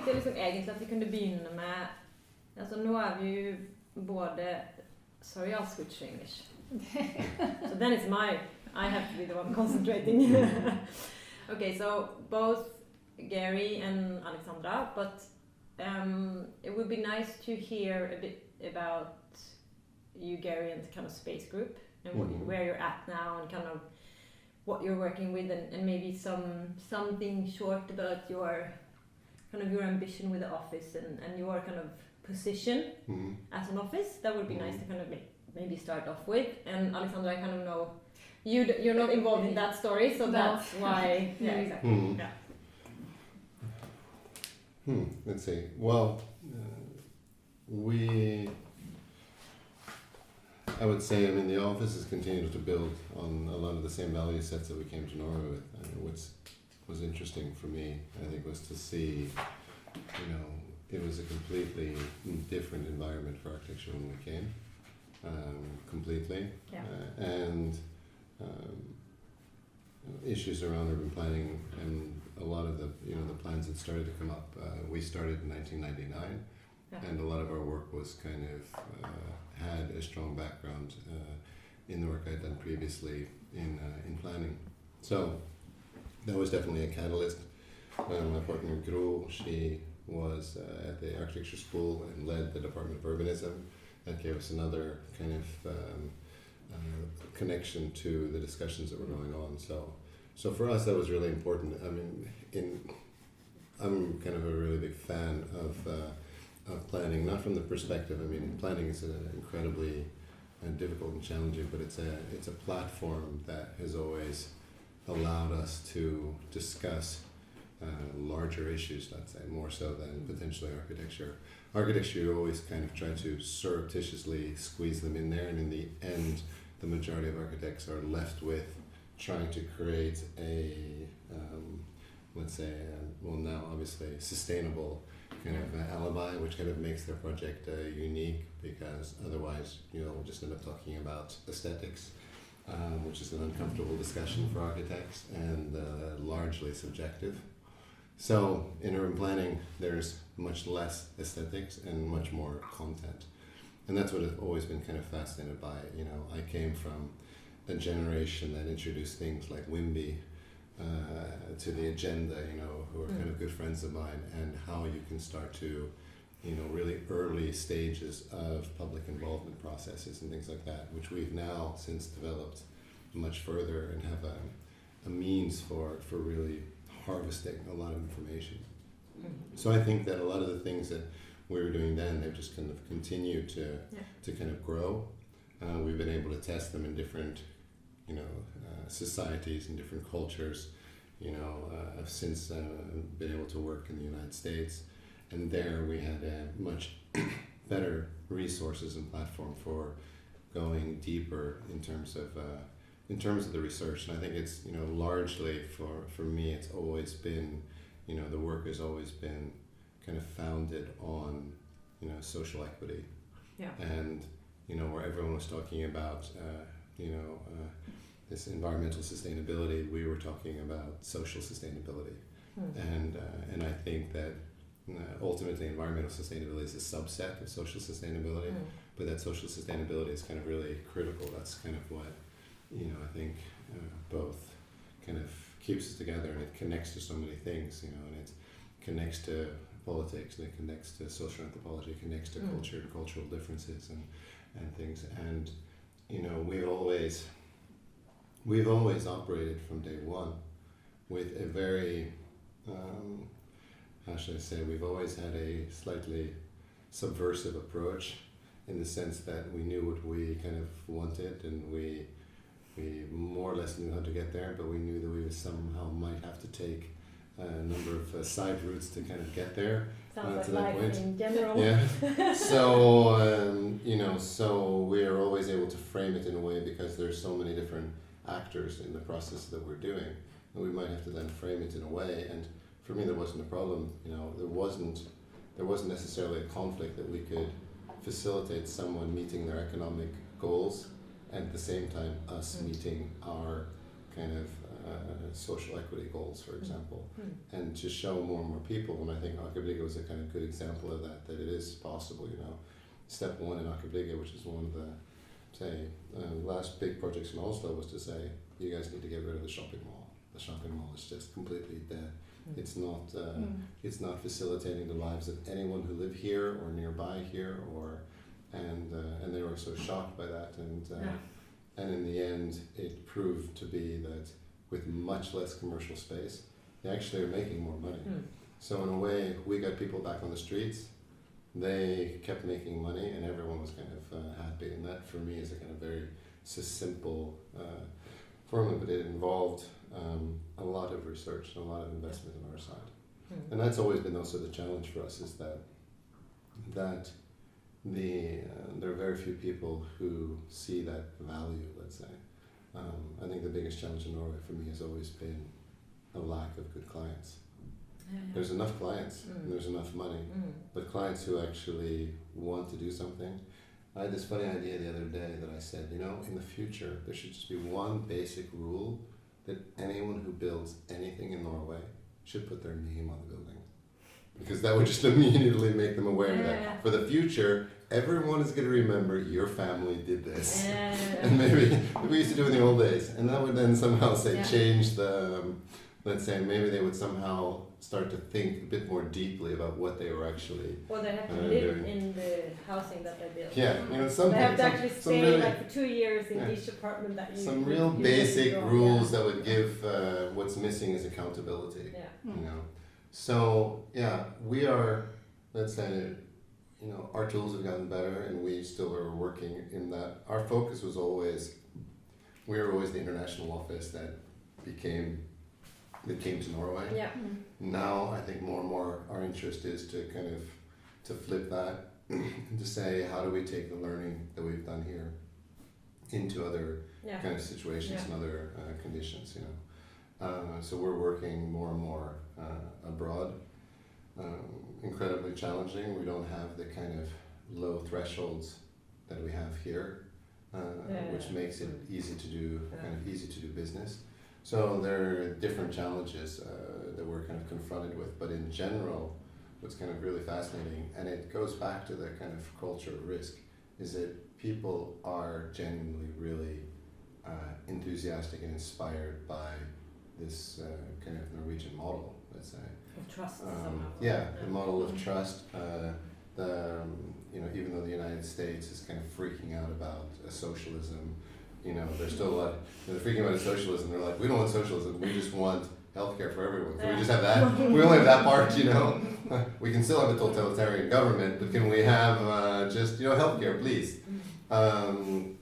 tenkte liksom egentlig at vi kunne begynne med, altså nå vi jo både, sorry, I'll switch to English. So then it's I have to be the one concentrating. Okay, so both Gary and Alexandra, but it would be nice to hear a bit about you, Gary, and the kind of space group and where you're at now and kind of what you're working with and maybe something short about your kind of your ambition with the office and your kind of position as an office. That would be nice to kind of maybe start off with. And Alexandra, I kind of know you're not involved in that story, so that's why. Yeah, exactly. Yeah. Let's see. Well, I would say, I mean, the office has continued to build on a lot of the same value sets that we came to Norway with. I mean, what was interesting for me, I think, was to see, you know, it was a completely different environment for architecture when we came, completely. Yeah. And issues around urban planning and a lot of the, you know, the plans that started to come up. We started in 1999, and a lot of our work was kind of had a strong background in the work I'd done previously in planning. So that was definitely a catalyst. My partner Cruz, she was at the architecture school and led the Department of Urbanism. That gave us another kind of connection to the discussions that were going on. So for us, that was really important. I mean, I'm kind of a really big fan of planning, not from the perspective, I mean, planning is incredibly difficult and challenging, but it's a platform that has always allowed us to discuss larger issues, let's say, more so than potentially architecture. Architecture, you always kind of try to surreptitiously squeeze them in there, and in the end, the majority of architects are left with trying to create a, let's say, well now obviously sustainable kind of alibi, which kind of makes their project unique, because otherwise you'll just end up talking about aesthetics, which is an uncomfortable discussion for architects and largely subjective. So in urban planning, there's much less aesthetics and much more content. And that's what I've always been kind of fascinated by. You know, I came from a generation that introduced things like WIMBY to the agenda, you know, who are kind of good friends of mine, and how you can start to, you know, really early stages of public involvement processes and things like that, which we've now since developed much further and have a means for really harvesting a lot of information. So I think that a lot of the things that we were doing then, they've just kind of continued to kind of grow. We've been able to test them in different, you know, societies and different cultures. You know, I've since been able to work in the United States, and there we had much better resources and platform for going deeper in terms of the research. And I think it's, you know, largely for me, it's always been, you know, the work has always been kind of founded on, you know, social equity. Yeah. And, you know, where everyone was talking about, you know, this environmental sustainability, we were talking about social sustainability. And I think that ultimately environmental sustainability is a subset of social sustainability, but that social sustainability is kind of really critical. That's kind of what, you know, I think both kind of keeps us together, and it connects to so many things, you know, and it connects to politics, and it connects to social anthropology, it connects to culture and cultural differences and things. And, you know, we've always operated from day one with a very, how should I say, we've always had a slightly subversive approach, in the sense that we knew what we kind of wanted, and we more or less knew how to get there, but we knew that we somehow might have to take a number of side routes to kind of get there. Sounds to like that life point. in general. Yeah. So, you know, so we are always able to frame it in a way, because there's so many different actors in the process that we're doing, and we might have to then frame it in a way. And for me, there wasn't a problem. You know, there wasn't necessarily a conflict that we could facilitate someone meeting their economic goals, and at the same time us meeting our kind of social equity goals, for example, and to show more and more people. And I think Aker Brygge was a kind of good example of that it is possible, you know. Step one in Aker Brygge, which is one of the, say, last big projects in Oslo, was to say, you guys need to get rid of the shopping mall. The shopping mall is just completely dead. It's not facilitating the lives of anyone who live here or nearby here, and they were so shocked by that, and in the end it proved to be that with much less commercial space they actually are making more money. So in a way we got people back on the streets, they kept making money, and everyone was kind of happy, and that for me is a kind of very simple formula, but it involved a lot of research and a lot of investment on our side. And that's always been also the challenge for us, is that there are very few people who see that value, let's say. I think the biggest challenge in Norway for me has always been a lack of good clients. There's enough clients, and there's enough money, but clients who actually want to do something. I had this funny idea the other day that I said, you know, in the future there should just be one basic rule, that anyone who builds anything in Norway should put their name on the building. Because that would just immediately make them aware that for the future, everyone is going to remember your family did this. And maybe we used to do it in the old days. And that would then somehow say change the, let's say maybe they would somehow start to think a bit more deeply about what they were actually Well, they have to live in the housing that they built. Yeah, you know, they have to actually stay really, like for 2 years in each apartment that you. Some real basic rules that would give what's missing is accountability. You know, so we are. Let's say, you know, our tools have gotten better, and we still are working in that. Our focus was always, we were always the international office that came to Norway. Now I think more and more our interest is to kind of to flip that and to say, how do we take the learning that we've done here into other kind of situations and other conditions, you know. So we're working more and more abroad. Incredibly challenging. We don't have the kind of low thresholds that we have here, which makes it easy to do, kind of easy to do business. So there are different challenges that we're kind of confronted with, but in general, what's kind of really fascinating, and it goes back to the kind of culture of risk, is that people are genuinely really enthusiastic and inspired by this kind of Norwegian model, let's say. Of trust. The model of trust. You know, even though the United States is kind of freaking out about socialism, you know, there's still a lot. They're freaking out about socialism. They're like, we don't want socialism. We just want healthcare for everyone. Can we just have that? We only have that part, you know. We can still have a totalitarian government, but can we have just, you know, healthcare, please?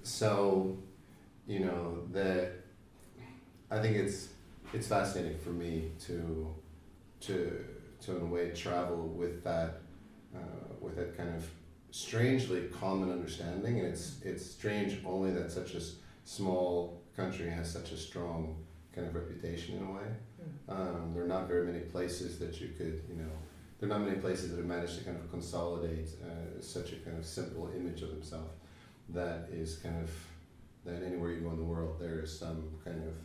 So, you know, I think it's fascinating for me to in a way travel with that kind of strangely common understanding, and it's strange only that such a small country has such a strong kind of reputation in a way. There are not very many places that you could, you know, there are not many places that have managed to kind of consolidate such a kind of simple image of themselves that is kind of, that anywhere you go in the world there is some kind of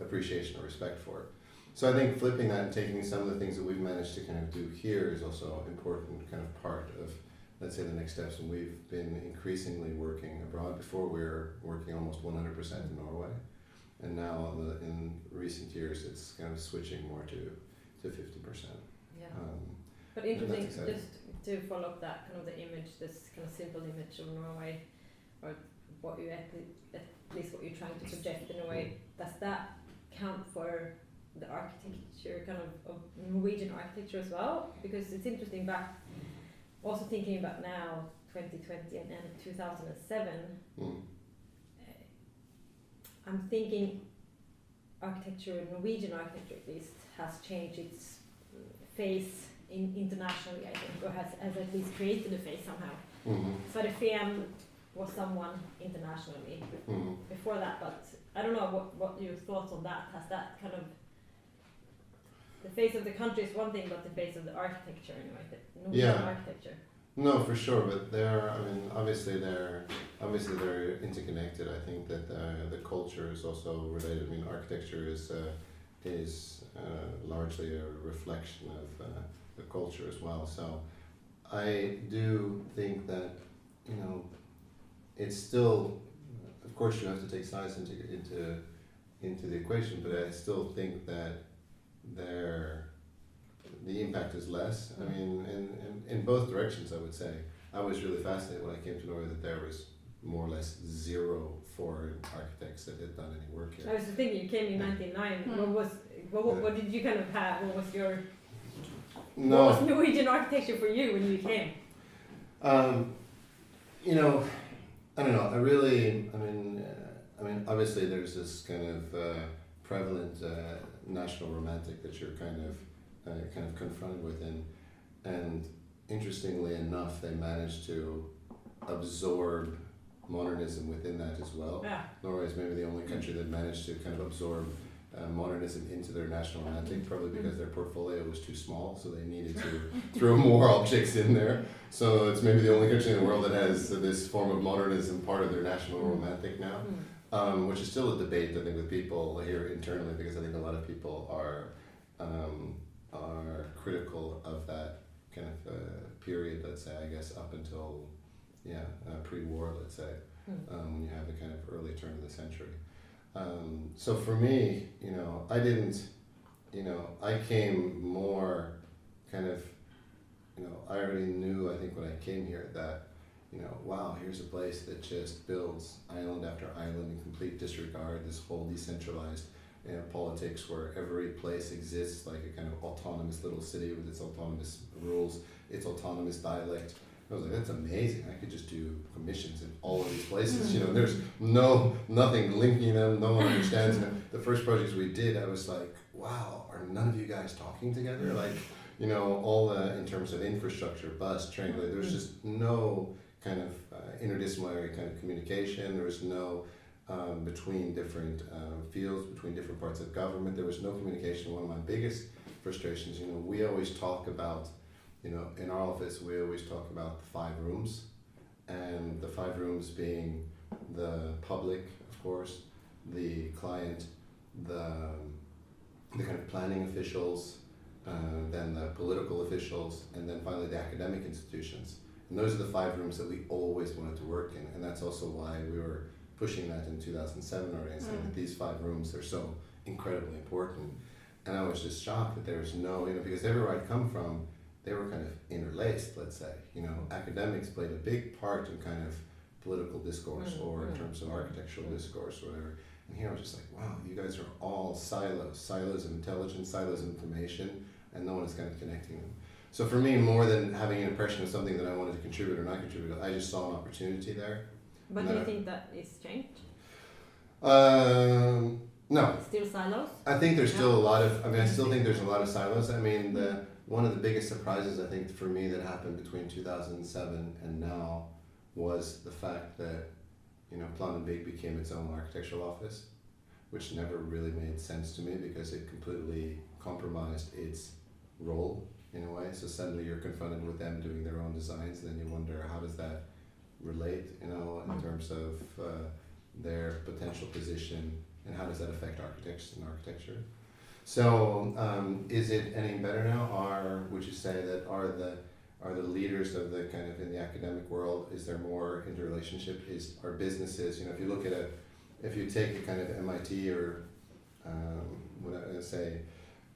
appreciation or respect for it. So I think flipping that and taking some of the things that we've managed to kind of do here is also an important kind of part of, let's say, the next steps. And we've been increasingly working abroad. Before we were working almost 100% in Norway, and now in recent years it's kind of switching more to 50%. Yeah. But interesting, just to follow up that kind of the image, this kind of simple image of Norway, or what you at least what you're trying to project in a way. Does that count for the architecture, kind of Norwegian architecture as well? Because it's interesting back, also thinking about now, 2020 and 2007, I'm thinking architecture, Norwegian architecture at least, has changed its face internationally, I think, or has at least created a face somehow. So the FM was someone internationally before that, but I don't know what your thoughts on that. Has that kind of, the face of the country is one thing, but the face of the architecture anyway, the Norwegian architecture. No, for sure, but obviously they're interconnected. I think that the culture is also related. I mean, architecture is is largely a reflection of the culture as well. So I do think that, you know, it's still, of course, you have to take size into the equation, but I still think that the impact is less. I mean, in both directions, I would say. I was really fascinated when I came to Norway that there was more or less zero foreign architects that had done any work here. I was thinking, you came in '99. What did you kind of have? What was your what was Norwegian architecture for you when you came? You know, I don't know. I mean, obviously there's this kind of prevalent national romantic that you're kind of confronted with, and interestingly enough, they managed to absorb modernism within that as well. Yeah. Norway is maybe the only country that managed to kind of absorb modernism into their national romantic, probably because their portfolio was too small, so they needed to throw more objects in there. So it's maybe the only country in the world that has this form of modernism part of their national romantic now, which is still a debate, I think, with people here internally, because I think a lot of people are critical of that kind of period, let's say, I guess, up until pre-war, let's say, when you have the kind of early turn of the century. So for me, you know, I came more kind of, you know, I already knew, I think when I came here, that, you know, wow, here's a place that just builds island after island in complete disregard, this whole decentralized politics where every place exists like a kind of autonomous little city with its autonomous rules, its autonomous dialect. I was like, that's amazing. I could just do commissions in all of these places. You know, there's nothing linking them. No one understands them. The first projects we did, I was like, wow, are none of you guys talking together? Like, you know, all in terms of infrastructure, bus, train, there's just no kind of interdisciplinary kind of communication. There was no between different fields, between different parts of government. There was no communication. One of my biggest frustrations, you know, we always talk about, you know, in our office, we always talk about the 5 rooms, and the 5 rooms being the public, of course, the client, the kind of planning officials, then the political officials, and then finally the academic institutions. And those are the 5 rooms that we always wanted to work in, and that's also why we were pushing that in 2007 already, and saying that these 5 rooms are so incredibly important. And I was just shocked that there was no, you know, because everywhere I'd come from, they were kind of interlaced, let's say. You know, academics played a big part in kind of political discourse or in terms of architectural discourse or whatever. And here I was just like, wow, you guys are all silos of intelligence, silos of information, and no one is kind of connecting them. So for me, more than having an impression of something that I wanted to contribute or not contribute, I just saw an opportunity there. But do you think that is changed? No. Still silos? I think there's still a lot of, I still think there's a lot of silos. I mean, one of the biggest surprises, I think, for me that happened between 2007 and now was the fact that, you know, Plan and Big became its own architectural office, which never really made sense to me because it completely compromised its role in a way. So suddenly you're confronted with them doing their own designs, and then you wonder, how does that relate, you know, in terms of their potential position, and how does that affect architects and architecture? So, is it any better now? Would you say that are the leaders of the kind of in the academic world? Is there more interrelationship? Are businesses? You know, if you look at if you take a kind of MIT or what I say,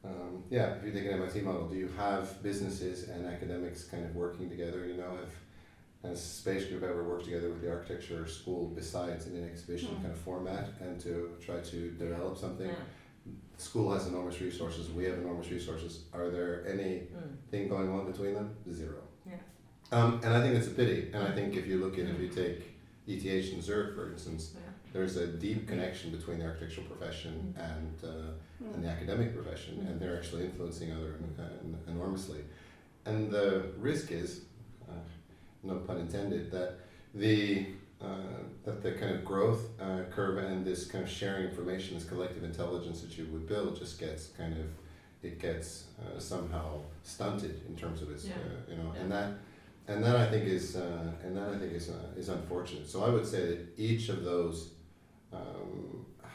if you take an MIT model, do you have businesses and academics kind of working together? You know, has Space Group ever worked together with the architecture school besides in an exhibition kind of format and to try to develop something? School has enormous resources, we have enormous resources. Are there anything going on between them? Zero. And I think that's a pity. And I think if you take ETH and Zurich, for instance, there's a deep connection between the architectural profession and the academic profession, and they're actually influencing enormously. And the risk is, no pun intended, that the kind of growth curve and this kind of sharing information, this collective intelligence that you would build, just gets somehow stunted in terms of its and that I think is unfortunate. So I would say that each of those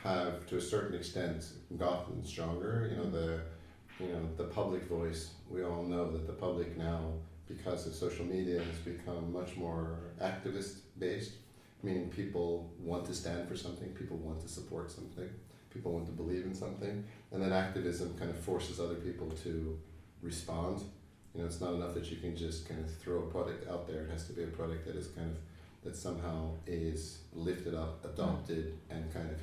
have, to a certain extent, gotten stronger. The public voice. We all know that the public now, because of social media, has become much more activist based, meaning people want to stand for something, people want to support something, people want to believe in something, and then activism kind of forces other people to respond. It's not enough that you can just kind of throw a product out there. It has to be a product that is that somehow is lifted up, adopted, and kind of,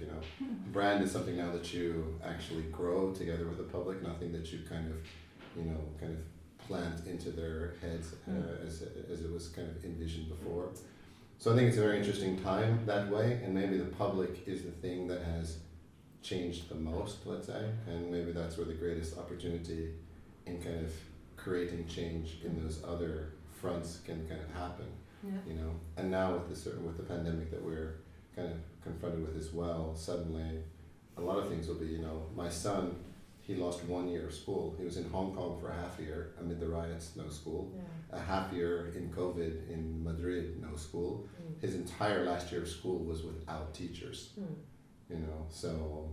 brand is something now that you actually grow together with the public, nothing that you kind of plant into their heads as it was kind of envisioned before. So I think it's a very interesting time that way, and maybe the public is the thing that has changed the most, let's say, and maybe that's where the greatest opportunity in kind of creating change in those other fronts can kind of happen. Yeah. And now with the pandemic that we're kind of confronted with as well, suddenly a lot of things will be, my son, he lost 1 year of school. He was in Hong Kong for a half year amid the riots, no school. Yeah. A half year in COVID in Madrid, no school. His entire last year of school was without teachers. So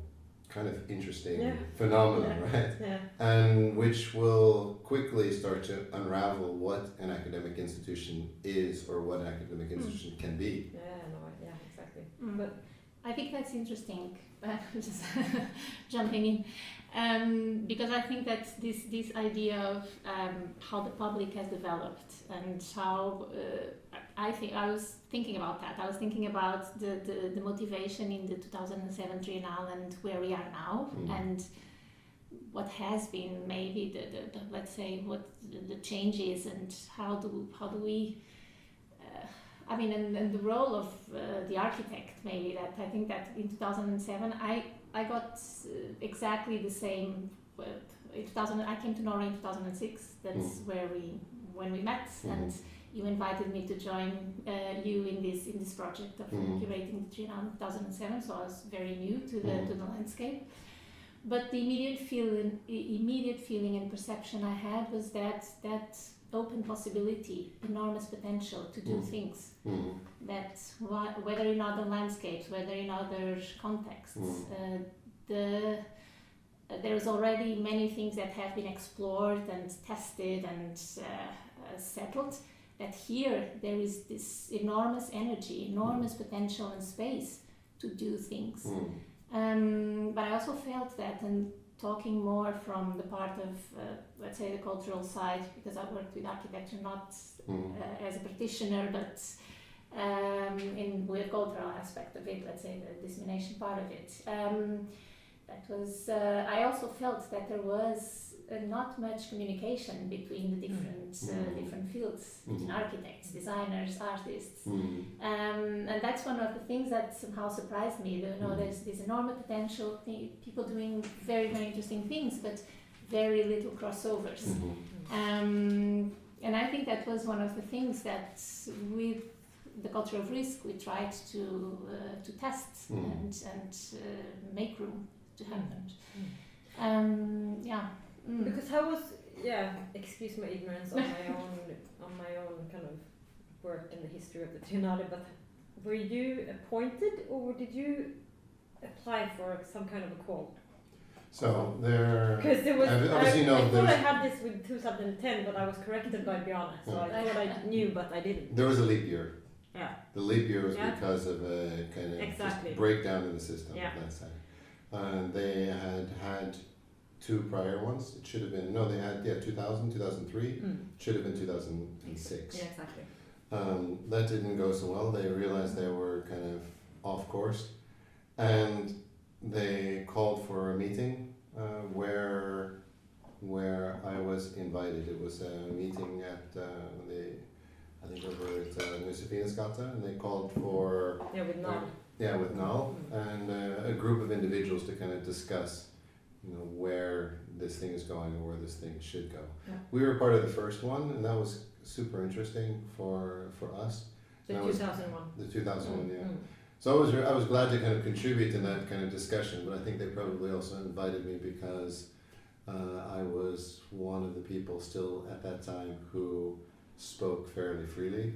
kind of interesting phenomenon, right? Yeah. And which will quickly start to unravel what an academic institution is or what an academic institution can be. Exactly. But I think that's interesting. Just jumping in, because I think that this idea of how the public has developed and how I was thinking about that. I was thinking about the motivation in the 2007 Triennale and where we are now, and what has been maybe the let's say what the change is, and how do we and the role of the architect, maybe, that I think that in 2007 I got exactly the same. I came to Norway in 2006. That's when we met, and you invited me to join you in this project of curating the Triennale in 2007. So I was very new to the landscape. But the immediate feeling and perception I had was that open possibility, enormous potential to do things. That whether in other landscapes, whether in other contexts, there's already many things that have been explored and tested and settled. That here there is this enormous energy, enormous potential and space to do things. But I also felt that, and talking more from the part of, let's say, the cultural side, because I worked with architecture not as a practitioner, but with the cultural aspect of it, let's say the dissemination part of it. I also felt that there was not much communication between the different fields, between architects, designers, artists, and that's one of the things that somehow surprised me. There's this enormous potential, people doing very, very interesting things, but very little crossovers. And I think that was one of the things that with the culture of risk we tried to test and make room to happen. Because how was excuse my ignorance on my own kind of work in the history of the Triennale, but were you appointed or did you apply for some kind of a call? So there, because there was, I thought I had this with 2010, but I was corrected by Bjarne, so I thought I knew, but I didn't. There was a leap year. Yeah. The leap year was because of a kind of just breakdown in the system. Let's say. They had 2 prior ones. It should have been, they had 2000, 2003. Should have been 2006. Yeah, exactly. That didn't go so well. They realized they were kind of off course, and they called for a meeting where I was invited. It was a meeting at I think over at Josefines Gata, and they called for with Nal. With Nal, and a group of individuals to kind of discuss, where this thing is going and where this thing should go. Yeah. We were part of the first one, and that was super interesting for us. The 2001. The 2001, So I was glad to kind of contribute to that kind of discussion, but I think they probably also invited me because I was one of the people still at that time who spoke fairly freely,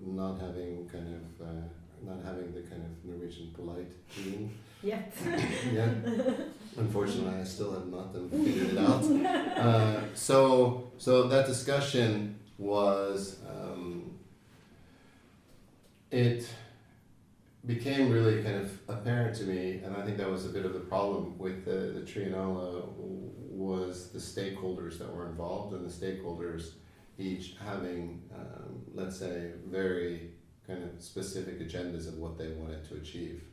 not having kind of not having the kind of Norwegian polite gene. Yet. Yeah. Unfortunately, I still have not figured it out. So that discussion was, it became really kind of apparent to me, and I think that was a bit of the problem with the Triennale, was the stakeholders that were involved, and the stakeholders each having, let's say, very kind of specific agendas of what they wanted to achieve.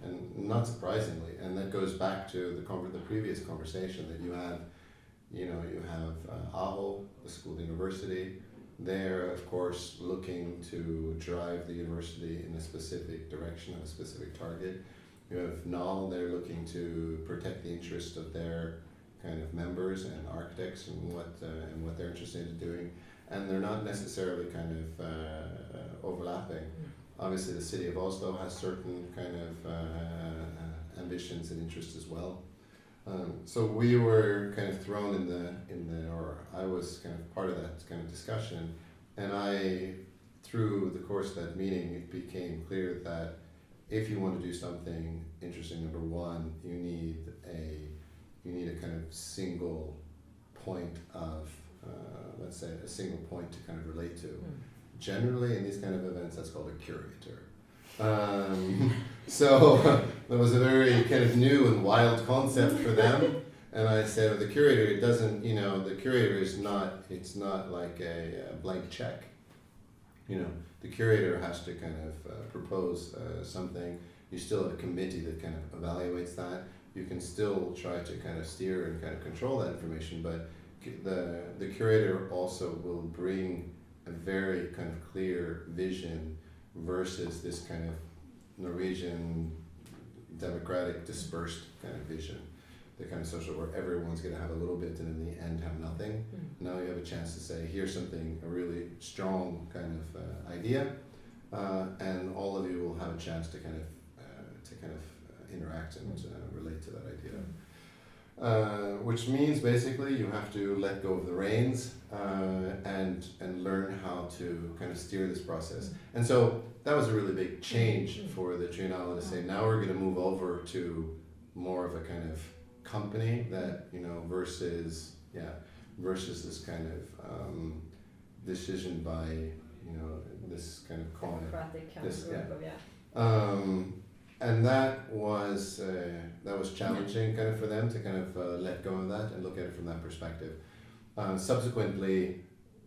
And not surprisingly, and that goes back to the previous conversation that you have AHO, the school, the university. They're of course looking to drive the university in a specific direction, of a specific target. You have NAL, they're looking to protect the interest of their kind of members and architects and what they're interested in doing, and they're not necessarily kind of overlapping. Obviously, the city of Oslo has certain kind of ambitions and interests as well. So we were kind of thrown or I was kind of part of that kind of discussion, and through the course of that meeting, it became clear that if you want to do something interesting, number one, you need a kind of single point of, let's say, a single point to kind of relate to. Generally, in these kind of events, that's called a curator. So that was a very kind of new and wild concept for them. And I said, well, the curator, it doesn't, the curator is not, it's not like a blank check. The curator has to kind of propose something. You still have a committee that kind of evaluates that. You can still try to kind of steer and kind of control that information, but the curator also will bring a very kind of clear vision versus this kind of Norwegian democratic dispersed kind of vision, the kind of social where everyone's going to have a little bit and in the end have nothing. Now you have a chance to say, here's something, a really strong kind of idea, and all of you will have a chance to kind of interact and relate to that idea. Which means basically you have to let go of the reins and learn how to kind of steer this process. And so that was a really big change for the Triennale to say, now we're going to move over to more of a kind of company that, versus this kind of decision by, this kind of democratic kind of group and that was challenging kind of for them to kind of let go of that and look at it from that perspective. Subsequently,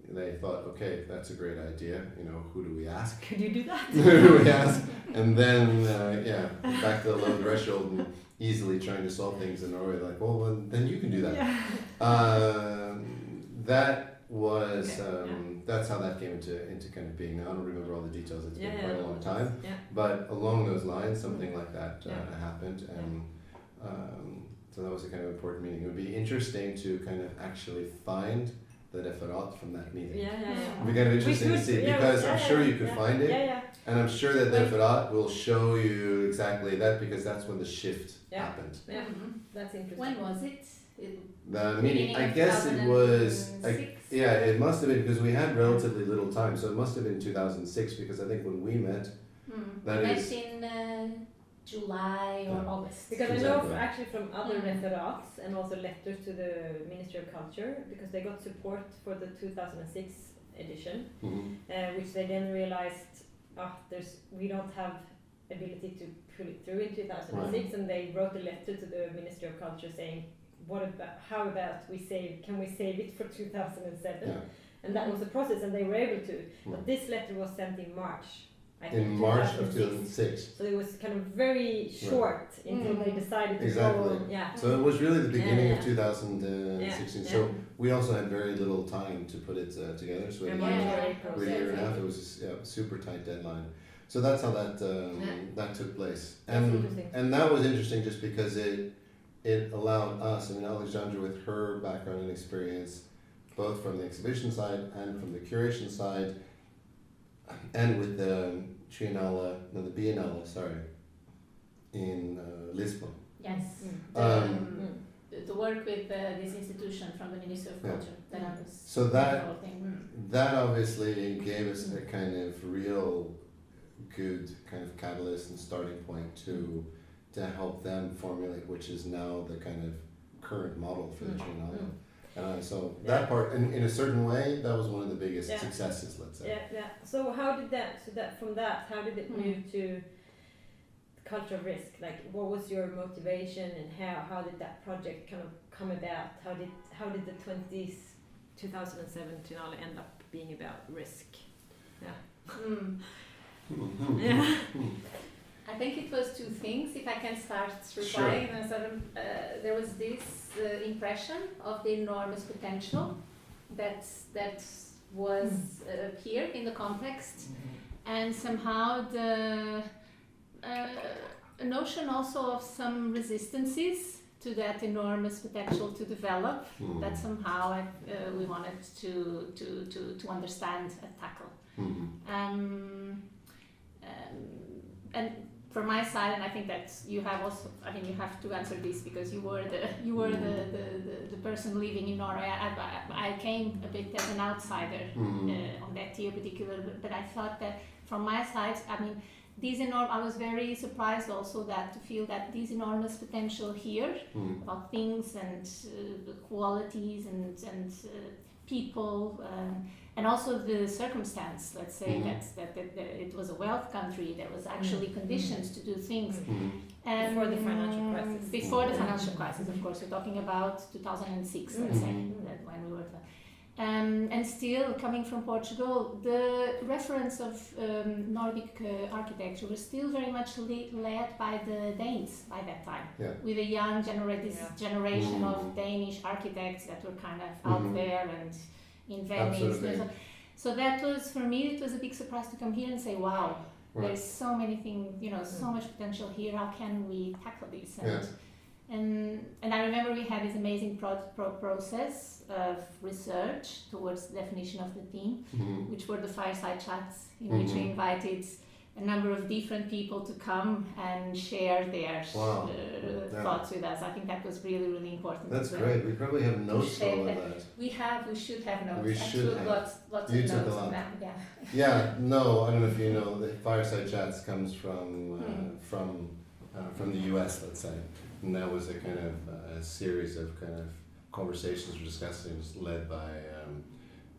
they thought, okay, that's a great idea. Who do we ask? Could you do that? Who do we ask? And then, back to the low threshold and easily trying to solve things in Norway. Like, well, then you can do that. Yeah. That was that's how that came into kind of being. Now I don't remember all the details. It's been quite a long time. Yeah. But along those lines, something like that happened, and so that was a kind of important meeting. It would be interesting to kind of actually find the referat from that meeting. It'd be kind of interesting to see, because I'm sure you could find it, and I'm sure that the referat will show you exactly that, because that's when the shift happened. Yeah, that's interesting. When was it? The meeting, I guess it was, it must have been, because we had relatively little time, so it must have been 2006, because I think when we met, that is in July or August. Because I know actually from other referats and also letters to the Ministry of Culture, because they got support for the 2006 edition, which they then realized, we don't have ability to pull it through in 2006, and they wrote a letter to the Ministry of Culture saying, how about can we save it for 2007? And that was the process, and they were able to. But this letter was sent in March. In March of 2006. So it was kind of very short until they decided to go on. Yeah. So it was really the beginning of 2016. So we also had very little time to put it together. So we had a year and a half. It was a super tight deadline. So that's how that took place. And that was interesting just because it allowed us, Alexandra with her background and experience, both from the exhibition side and from the curation side, and with the Biennale, in Lisbon. Yes. To work with this institution from the Ministry of Culture. So that obviously gave us a kind of real good kind of catalyst and starting point to help them formulate, which is now the kind of current model for the Triennale. So that part, in a certain way, that was one of the biggest successes, let's say. So how did how did it move to the culture of risk? Like, what was your motivation, and how did that project kind of come about? How did the 2007 Triennale end up being about risk? I think it was two things, if I can start replying. Sure. There was this impression of the enormous potential that was here in the context, and somehow the notion also of some resistances to that enormous potential to develop, that somehow we wanted to understand and tackle. And from my side, and I think that you have also, I mean, you have to answer this because you were the person living in Norway. I came a bit as an outsider on that year particular, but I thought that from my side, I mean, I was very surprised also to feel that this enormous potential here about things and qualities and people. And also the circumstance, let's say, that it was a wealth country, there was actually conditions to do things. Before the financial crisis. Before the financial crisis, of course, we're talking about 2006, let's say, that when we were and still, coming from Portugal, the reference of Nordic architecture was still very much led by the Danes by that time, with a young generation of Danish architects that were kind of out there and in Venice. So that was, for me, it was a big surprise to come here and say, wow, there's so many things, so much potential here, how can we tackle this? And I remember we had this amazing process of research towards the definition of the theme, which were the fireside chats, in which we invited a number of different people to come and share their thoughts with us. I think that was really, really important. That's great. We probably have notes for all of that. We should have notes. We should have. Lots you of took notes a lot. on that. No, I don't know if you know, the fireside chats comes from the US, let's say. And that was a kind of a series of kind of conversations or discussions led by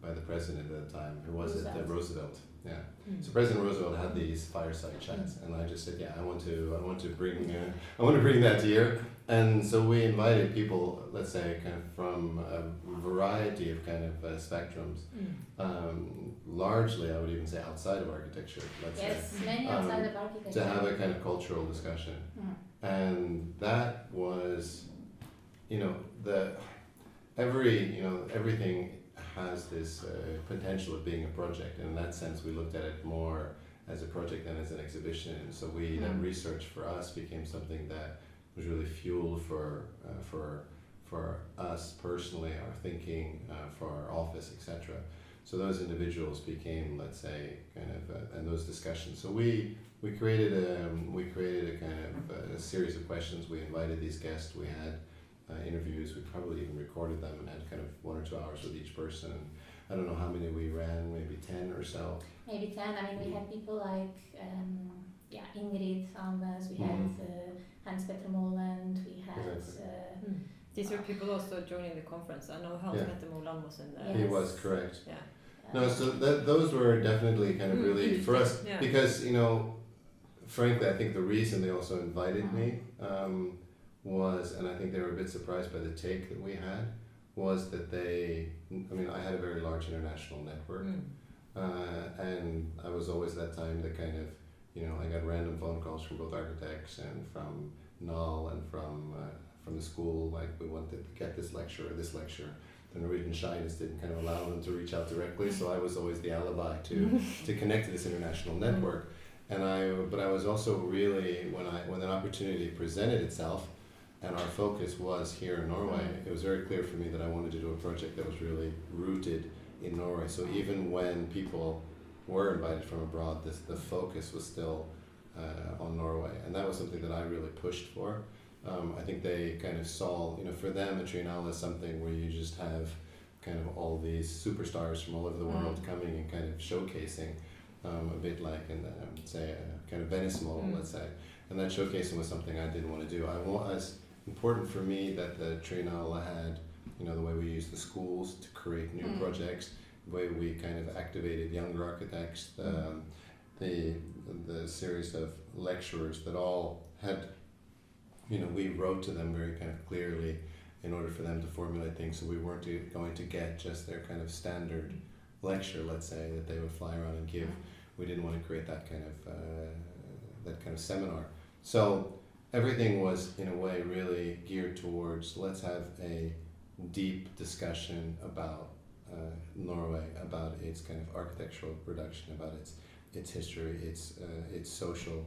the president at the time. Who was it? Roosevelt. Yeah. So President Roosevelt had these fireside chats, and I just said, I want to bring that here. And so we invited people, let's say, kind of from a variety of kind of spectrums. Largely, I would even say outside of architecture. Let's say. Many outside of architecture. To have a kind of cultural discussion. And that was, everything has this potential of being a project, and in that sense we looked at it more as a project than as an exhibition. And so that research for us became something that was really fuel for us personally, our thinking, for our office, etc. So those individuals became, let's say, kind of and those discussions. So we created a kind of a series of questions. We invited these guests. We had interviews. We probably even recorded them and had kind of 1 or 2 hours with each person. And I don't know how many we ran, maybe 10 or so. Maybe 10. I mean, we had people like Ingrid Almes, we had Hans-Petter Moland, we had... These were people also joining the conference. I know Hans-Petter Moland was in there. He was, correct. Yeah. No, so those were definitely kind of really, for us, because, frankly, I think the reason they also invited me was, and I think they were a bit surprised by the take that we had, was that I had a very large international network, and I was always that time the kind of, I got random phone calls from both architects and from Null and from the school, like we wanted to get this lecture or this lecture. The Norwegian shyness didn't kind of allow them to reach out directly, so I was always the alibi to connect to this international network. But I was also really, when an opportunity presented itself, and our focus was here in Norway, it was very clear for me that I wanted to do a project that was really rooted in Norway. So even when people were invited from abroad, the focus was still on Norway, and that was something that I really pushed for. I think they kind of saw, for them, a Triennale is something where you just have kind of all these superstars from all over the world coming and kind of showcasing. a bit like in say a kind of Venice model, let's say, and that showcasing was something I didn't want to do. It's important for me that the Triennale had, you know, the way we use the schools to create new projects, the way we kind of activated younger architects, the series of lecturers that all had, you know, we wrote to them very kind of clearly in order for them to formulate things, so we weren't going to get just their kind of standard lecture, let's say, that they would fly around and give. We didn't want to create that kind of seminar. So everything was in a way really geared towards, let's have a deep discussion about Norway, about its kind of architectural production, about its history, its social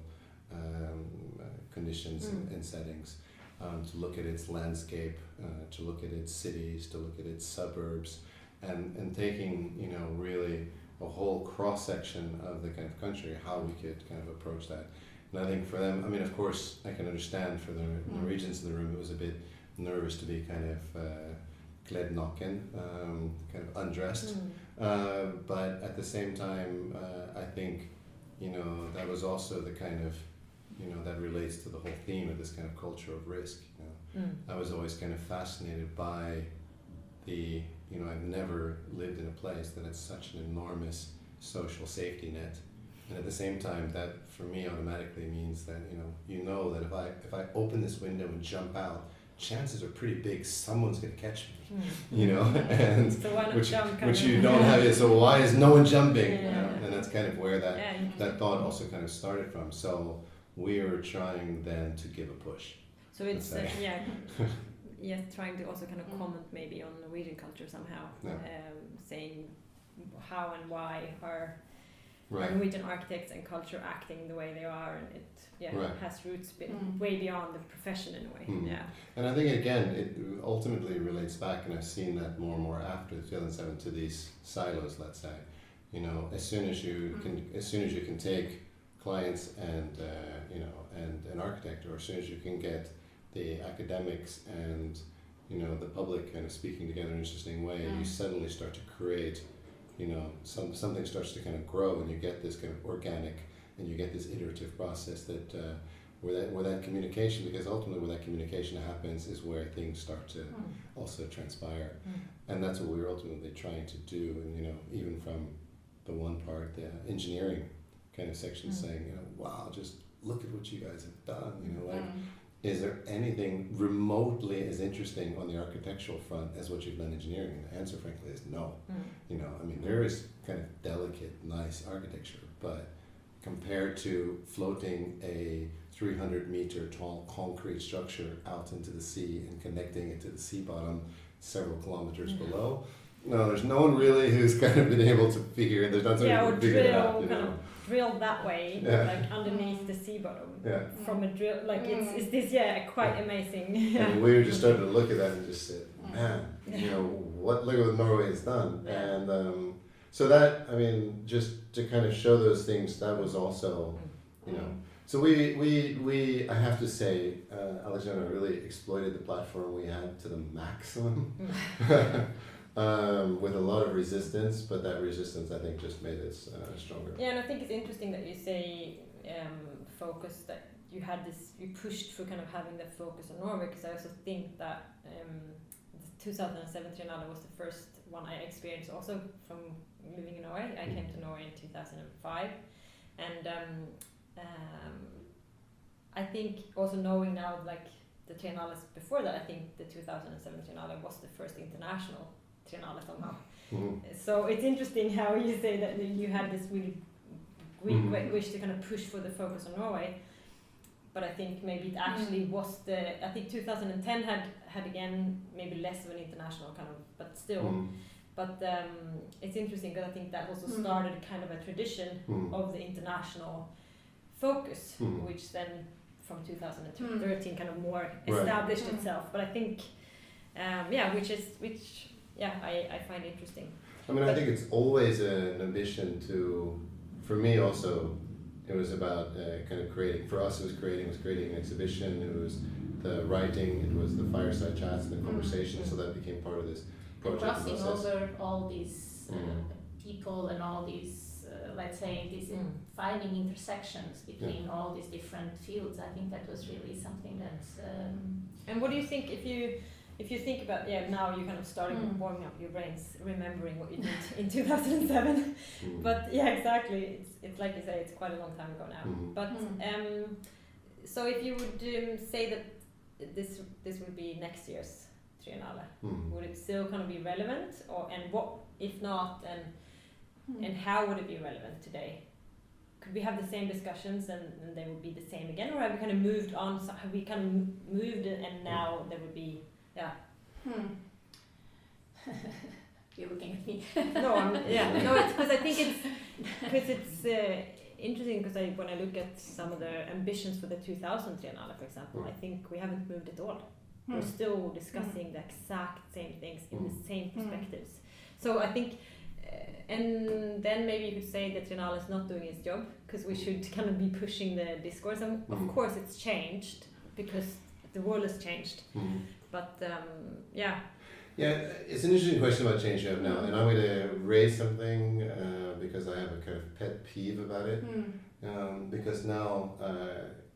conditions and settings, to look at its landscape, to look at its cities, to look at its suburbs, and taking, you know, really a whole cross-section of the kind of country, how we could kind of approach that. And I think for them, I mean, of course, I can understand for the Norwegians in the room, it was a bit nervous to be kind of kledd naken, kind of undressed. But at the same time, I think, you know, that was also the kind of, you know, that relates to the whole theme of this kind of culture of risk. You know, I was always kind of fascinated by the, you know, I've never lived in a place that had such an enormous social safety net, and at the same time, that for me automatically means that, you know that if I open this window and jump out, chances are pretty big someone's going to catch me, you know, and so why not which you don't have it. So why is no one jumping? You know? And that's kind of where that thought also kind of started from. So we were trying then to give a push. So it's trying to also kind of comment maybe on Norwegian culture somehow, saying how and why are Norwegian architects and culture acting the way they are, and it has roots way beyond the profession in a way. And I think again it ultimately relates back, and I've seen that more and more after 2007, to these silos, let's say. You know, as soon as you can take clients and and an architect, or as soon as you can get the academics and, you know, the public kind of speaking together in an interesting way, you suddenly start to create, you know, something starts to kind of grow, and you get this kind of organic, and you get this iterative process that where that communication, because ultimately where that communication happens is where things start to also transpire, and that's what we were ultimately trying to do. And, you know, even from the one part, the engineering kind of section, saying, you know, wow, just look at what you guys have done, you know, like, is there anything remotely as interesting on the architectural front as what you've done in engineering? And the answer, frankly, is no. You know, I mean, there is kind of delicate, nice architecture, but compared to floating a 300-meter tall concrete structure out into the sea and connecting it to the sea bottom several kilometers below, no, there's no one really who's kind of been able to figure it. There's not somebody who figured it out. Drill that way, like underneath the sea bottom, from a drill, like it's this quite amazing. And we just started to look at that and just said, man, you know, look what Norway has done. And so that, I mean, just to kind of show those things, that was also, you know, so we I have to say, Alexandra really exploited the platform we had to the maximum. With a lot of resistance, but that resistance, I think, just made us stronger. Yeah, and I think it's interesting that you say focus, that you pushed for kind of having that focus on Norway, because I also think that the 2007 Triennale was the first one I experienced also from living in Norway. I came to Norway in 2005, and I think also knowing now, like the Triennales before that, I think the 2007 Triennale was the first international Triennale somehow. So it's interesting how you say that you had this really wish to kind of push for the focus on Norway, but I think maybe it actually was I think 2010 had again maybe less of an international kind of, but still. But it's interesting because I think that also started kind of a tradition of the international focus, which then from 2013 kind of more established itself. But I think, which I find interesting. I mean, I think it's always an ambition to, for me also, it was about kind of creating, for us it was creating an exhibition, it was the writing, it was the fireside chats and the conversation, so that became part of this project crossing process. over all these people and all these let's say, this finding intersections between all these different fields. I think that was really something that's. And what do you think if you think about now you're kind of starting warming up your brains, remembering what you did in 2007. But exactly, it's like you say, it's quite a long time ago now. But so if you would say that this would be next year's Triennale, would it still kind of be relevant, and what if not, and how would it be relevant today? Could we have the same discussions and they would be the same again, or have we kind of moved on? So have we kind of moved and now there would be You're looking at me. No, it's because I think it's interesting because when I look at some of the ambitions for the 2000 Triennale, for example, I think we haven't moved at all. We're still discussing the exact same things in the same perspectives. So I think, and then maybe you could say that Triennale is not doing its job because we should kind of be pushing the discourse. And of course it's changed because the world has changed. But Yeah, it's an interesting question about change you have now, and I'm going to raise something because I have a kind of pet peeve about it. Because now,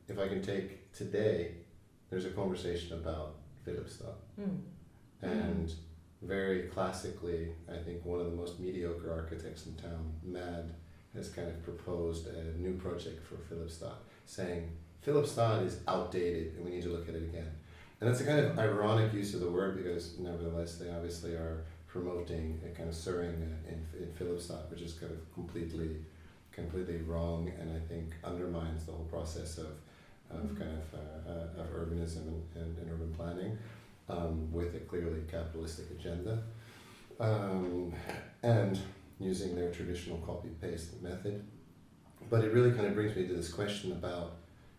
if I can take today, there's a conversation about Filipstad. And very classically, I think one of the most mediocre architects in town, Mad, has kind of proposed a new project for Filipstad, saying Filipstad is outdated and we need to look at it again. And that's a kind of ironic use of the word because nevertheless they obviously are promoting a kind of Søring in Filipstad, which is kind of completely wrong, and I think undermines the whole process of urbanism and urban planning with a clearly capitalistic agenda and using their traditional copy-paste method. But it really kind of brings me to this question about,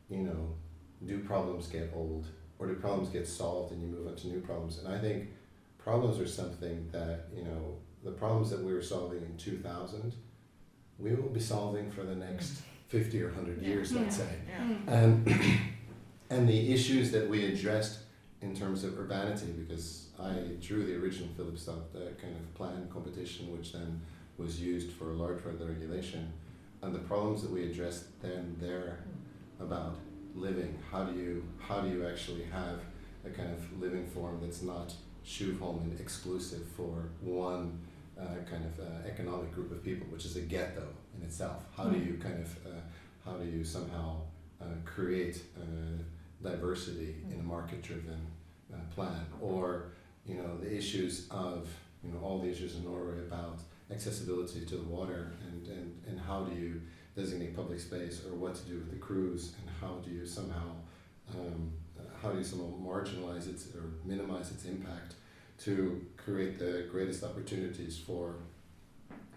do problems get old? Or do problems get solved and you move on to new problems? And I think problems are something that, the problems that we were solving in 2000, we will be solving for the next 50 or 100 years, let's say. And the issues that we addressed in terms of urbanity, because I drew the original Filipstad kind of plan competition, which then was used for a large part of the regulation, and the problems that we addressed then there about living, how do you actually have a kind of living form that's not Sjuvholmen exclusive for one kind of economic group of people, which is a ghetto in itself. How do you somehow create diversity in a market-driven plan? Or the issues of all the issues in Norway about accessibility to the water and how do you designate public space, or what to do with the Cruz, and how do you somehow marginalize it or minimize its impact to create the greatest opportunities for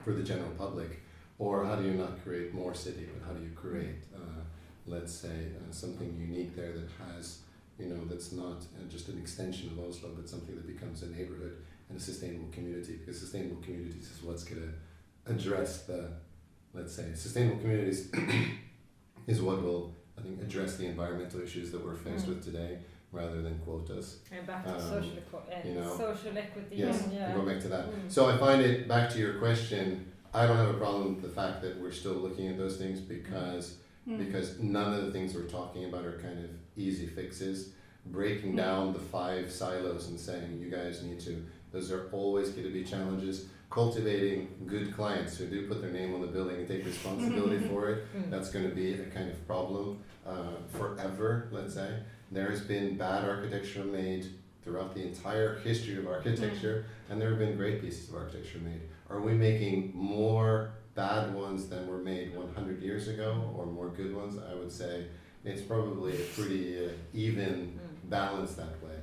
the general public, or how do you not create more city, but how do you create let's say something unique there that has that's not just an extension of Oslo, but something that becomes a neighborhood and a sustainable community, because sustainable communities is what's going to address let's say sustainable communities is what will, I think, address the environmental issues that we're faced with today, rather than quotas. And back to social equity. Yes, go back to that. So I find it, back to your question, I don't have a problem with the fact that we're still looking at those things because none of the things we're talking about are kind of easy fixes. Breaking down the 5 silos and saying you guys need to, those are always going to be challenges. Cultivating good clients who do put their name on the building and take responsibility for it, that's going to be a kind of problem forever, let's say. There has been bad architecture made throughout the entire history of architecture, and there have been great pieces of architecture made. Are we making more bad ones than were made 100 years ago, or more good ones? I would say it's probably a pretty even balance that way.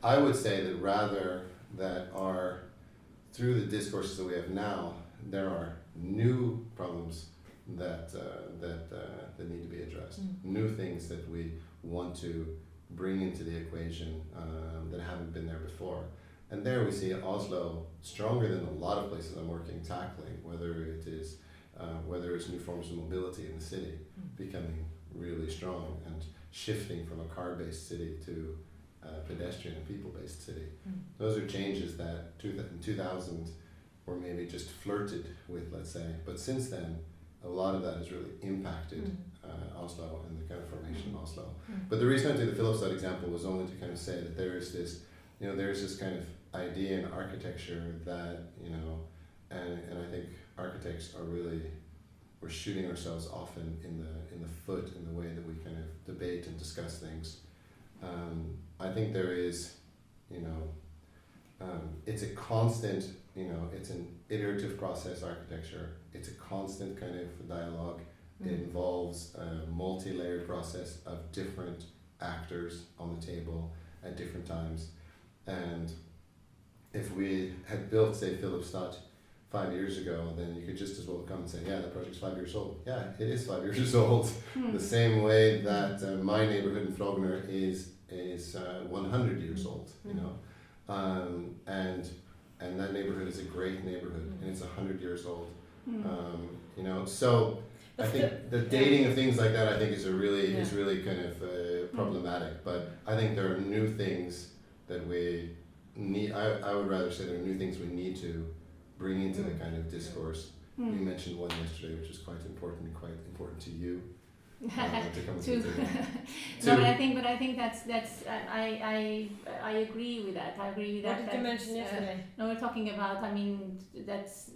I would say that rather that through the discourses that we have now, there are new problems that need to be addressed. New things that we want to bring into the equation that haven't been there before. And there we see Oslo stronger than a lot of places I'm working tackling, whether it's new forms of mobility in the city becoming really strong and shifting from a car-based city to pedestrian and people-based city. Those are changes that in 2000 were maybe just flirted with, let's say, but since then a lot of that has really impacted Oslo and the kind of formation of Oslo. But the reason I did the Philipstad example was only to kind of say that there's this kind of idea in architecture that, and I think architects are really, we're shooting ourselves often in the foot in the way that we kind of debate and discuss things. I think there is, it's a constant, it's an iterative process, architecture. It's a constant kind of dialogue. It involves a multi-layered process of different actors on the table at different times. And if we had built, say, Philipstad 5 years ago, then you could just as well come and say, yeah, the project's 5 years old. Yeah, it is 5 years old. The same way that my neighborhood in Frogner is 100 years old, and that neighborhood is a great neighborhood, and it's 100 years old. So I think the dating of things like that, I think, is really kind of problematic. But I think there are new things that we need. I would rather say there are new things we need to bring into the kind of discourse. You mentioned one yesterday, which is quite important to you. To come to No, but I think that's I agree with that. What did you mention yesterday? No, we're talking about. I mean, that's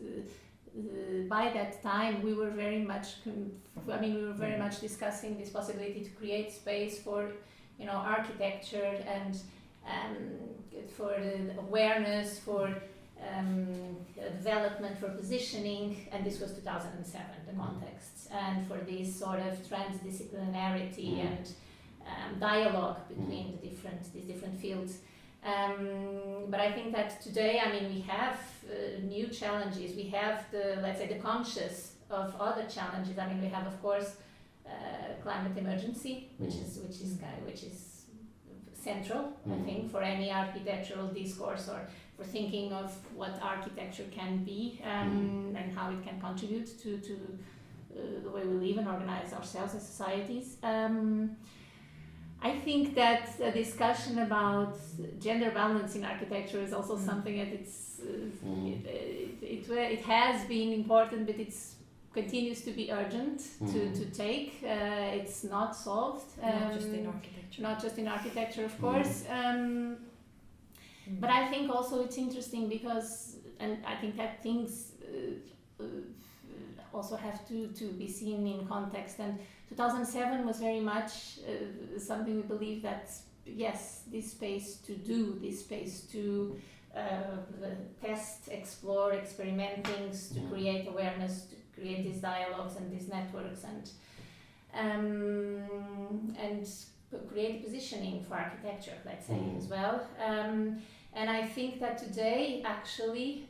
by that time we were very much. We were very much discussing this possibility to create space for, architecture and for awareness, for. Development, for positioning, and this was 2007, the context, and for this sort of transdisciplinarity and dialogue between these different fields. But I think that today, we have new challenges. We have the conscious of other challenges. We have, of course, climate emergency, which is central, I think, for any architectural discourse or for thinking of what architecture can be and how it can contribute to the way we live and organize ourselves as societies. I think that a discussion about gender balance in architecture is also something that it has been important, but it continues to be urgent to take. It's not solved. Not just in architecture, of course. But I think also it's interesting because, and I think that things also have to be seen in context. And 2007 was very much something we believe that, yes, this space to test, explore, experiment things, to create awareness, to create these dialogues and these networks, and create positioning for architecture, let's say, as well. And I think that today, actually,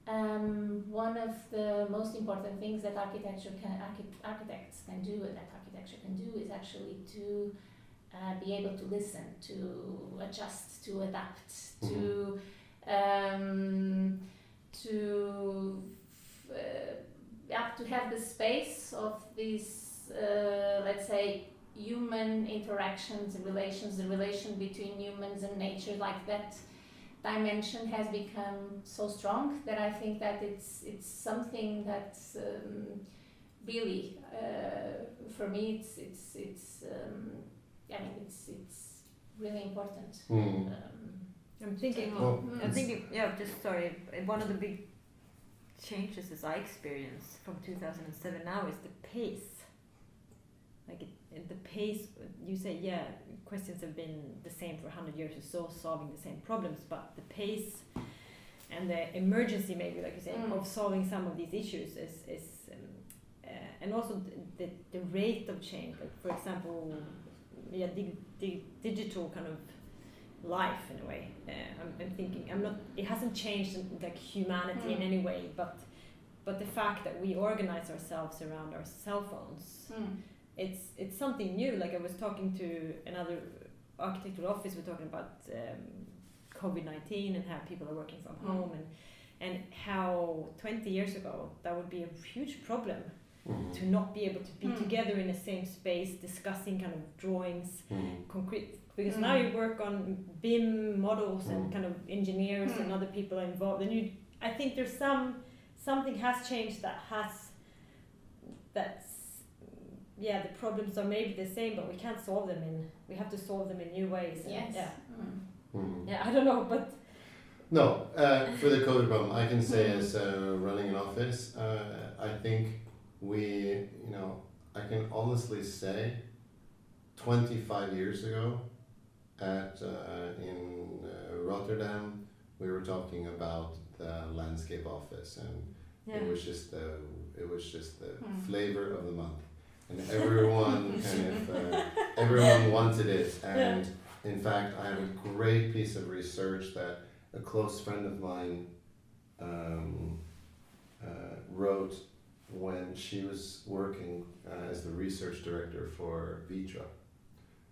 one of the most important things that architects can do, and that architecture can do, is actually to be able to listen, to adjust, to adapt, to have the space of these, let's say, human interactions and relations, the relation between humans and nature, like that dimension has become so strong that I think that it's something that really for me it's really important. I'm thinking, one of the big changes as I experienced from 2007 now is the pace. The pace, you say, questions have been the same for 100 years or so, solving the same problems, but the pace and the emergency, maybe, like you say, of solving some of these issues is and also the rate of change. Like, for example, digital kind of life in a way. I'm thinking, it hasn't changed like humanity in any way, but the fact that we organize ourselves around our cell phones. It's something new. Like I was talking to another architectural office, we're talking about COVID-19 and how people are working from home and how 20 years ago that would be a huge problem to not be able to be together in the same space discussing kind of drawings, concrete, because now you work on BIM models and kind of engineers and other people are involved, and I think there's something has changed that has that's the problems are maybe the same, but we can't solve them we have to solve them in new ways. Yes. Yeah. Mhm. Yeah, I don't know, but No, for the COVID problem, I can say as running an office, I think I can honestly say 25 years ago in Rotterdam, we were talking about the landscape office, and it was just the flavor of the month, and everyone everyone wanted it, and in fact, I have a great piece of research that a close friend of mine wrote when she was working as the research director for Vitra,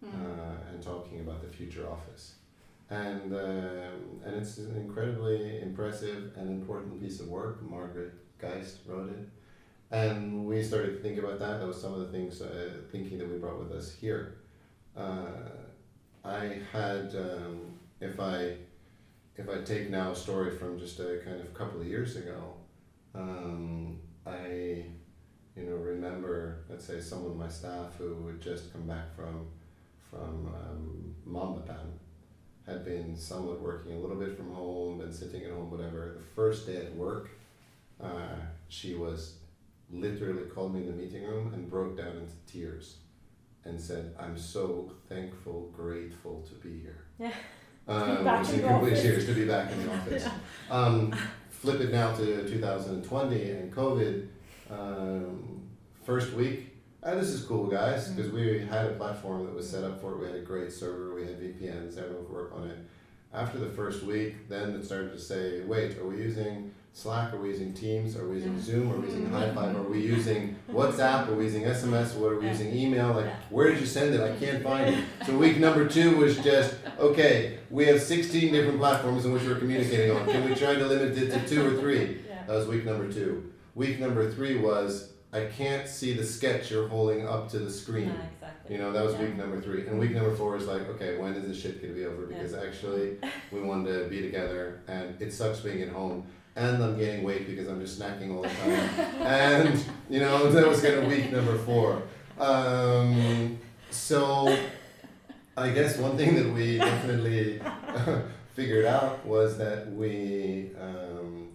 and talking about the future office. And it's an incredibly impressive and important piece of work. Margaret Geist wrote it. And we started to think about that. That was some of the things, thinking that we brought with us here. I had, if I take now a story from just a kind of couple of years ago, I remember, let's say, someone on my staff who had just come back from Mambapan, had been somewhat working a little bit from home, been sitting at home, whatever. The first day at work, she was literally called me in the meeting room and broke down into tears and said, "I'm so thankful, grateful to be here." Yeah. It was in complete tears to be back in the office. Flip it now to 2020 and COVID. First week, this is cool, guys, because we had a platform that was set up for it. We had a great server, we had VPNs, everyone could work on it. After the first week, then it started to say, wait, are we using Slack? Are we using Teams? Are we using Zoom? Are we using Hi5? Are we using WhatsApp? Are we using SMS? What are we using? Email? Like, where did you send it? I can't find it. So week number 2 was just, okay, we have 16 different platforms in which we're communicating on. Can we try to limit it to 2 or 3? That was week number 2. Week number 3 was, I can't see the sketch you're holding up to the screen. Exactly. That was week number 3. And week number 4 is like, okay, when is this shit gonna be over? Because actually, we wanted to be together, and it sucks being at home. And I'm gaining weight because I'm just snacking all the time. And, that was kind of week number 4. So, I guess one thing that we definitely figured out was that we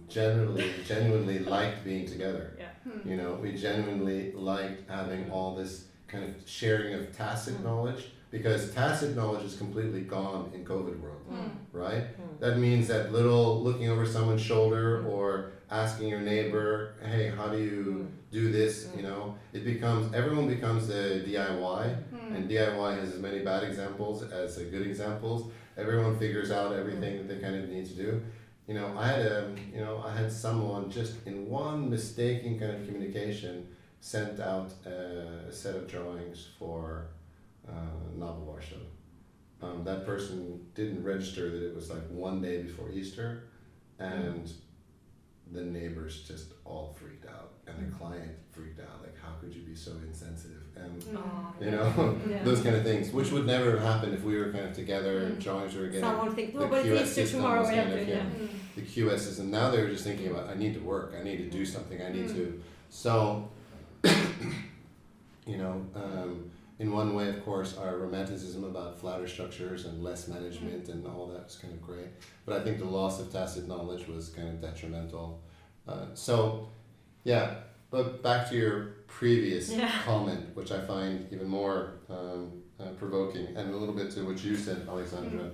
genuinely liked being together. We genuinely liked having all this kind of sharing of tacit knowledge, because tacit knowledge is completely gone in COVID world, right? That means that little looking over someone's shoulder or asking your neighbor, hey, how do you do this? Everyone becomes a DIY, and DIY has as many bad examples as good examples. Everyone figures out everything that they kind of need to do. I had someone just in one mistaken kind of communication sent out a set of drawings for Nabovarsel. That person didn't register that it was like one day before Easter, and the neighbors just all freaked out, and the client freaked out, like, how could you be so insensitive? And those kind of things, which would never have happened if we were kind of together and drawings were getting. Someone think, the no, but QS it's Easter tomorrow. The QS system. Now they're just thinking about, I need to work, I need to do something, I need to. So, in one way, of course, our romanticism about flatter structures and less management and all that was kind of great. But I think the loss of tacit knowledge was kind of detrimental. But back to your previous comment, which I find even more provoking, and a little bit to what you said, Alexandra.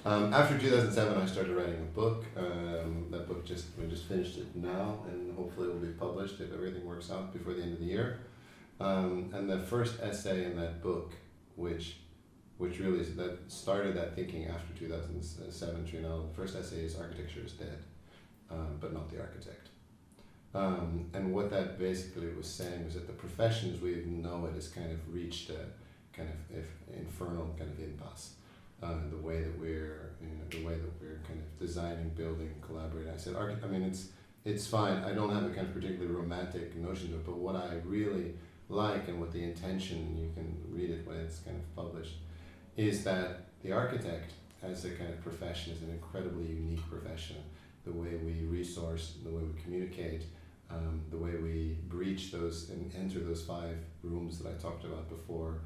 After 2007, I started writing a book. That book we just finished it now, and hopefully it will be published if everything works out before the end of the year. And the first essay in that book, which really started that thinking after 2007 Triennale, the first essay is "Architecture is Dead, but Not the Architect." And what that basically was saying was that the profession as we know it has kind of reached a kind of infernal kind of impasse. The way that we're kind of designing, building, collaborating. I said, it's fine. I don't have a kind of particularly romantic notion to it, but what I really like, and what the intention, you can read it when it's kind of published, is that the architect as a kind of profession is an incredibly unique profession. The way we resource, the way we communicate, the way we breach those and enter those 5 rooms that I talked about before,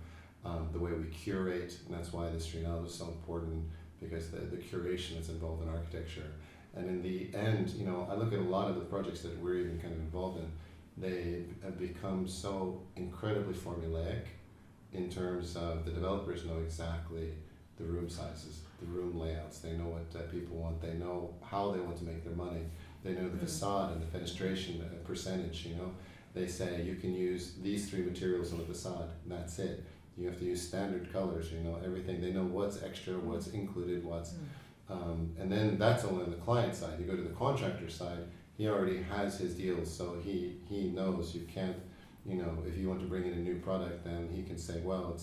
the way we curate, and that's why this Triennale is so important, because the curation that's involved in architecture. And in the end, you know, I look at a lot of the projects that we're even kind of involved in, they have become so incredibly formulaic in terms of the developers know exactly the room sizes, the room layouts, they know what people want, they know how they want to make their money, they know the facade and the fenestration percentage, you know. They say you can use these 3 materials on the facade, and that's it. You have to use standard colors, you know, everything. They know what's extra, what's included, what's... and then that's only on the client side. You go to the contractor side, he already has his deals, so he knows you can't, you know, if you want to bring in a new product, then he can say, well,